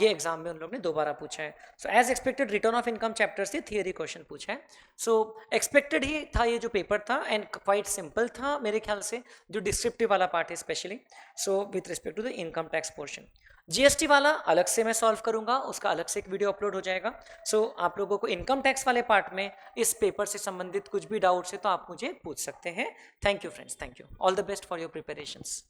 [SPEAKER 1] ये एग्जाम में उन लोग ने दोबारा पूछा है. So as expected return of income chapter से थियरी क्वेश्चन पूछा है. सो एक्सपेक्टेड ही था ये जो पेपर था, एंड क्वाइट सिंपल था मेरे ख्याल से, जो डिस्क्रिप्टिव वाला पार्ट है specially. So with respect to the income tax portion. GST वाला अलग से मैं सॉल्व करूंगा, उसका अलग से एक वीडियो अपलोड हो जाएगा. सो आप लोगों को इनकम टैक्स वाले पार्ट में इस पेपर से संबंधित कुछ भी डाउट्स है तो आप मुझे पूछ सकते हैं. Thank you friends, thank you. All the best for your preparations.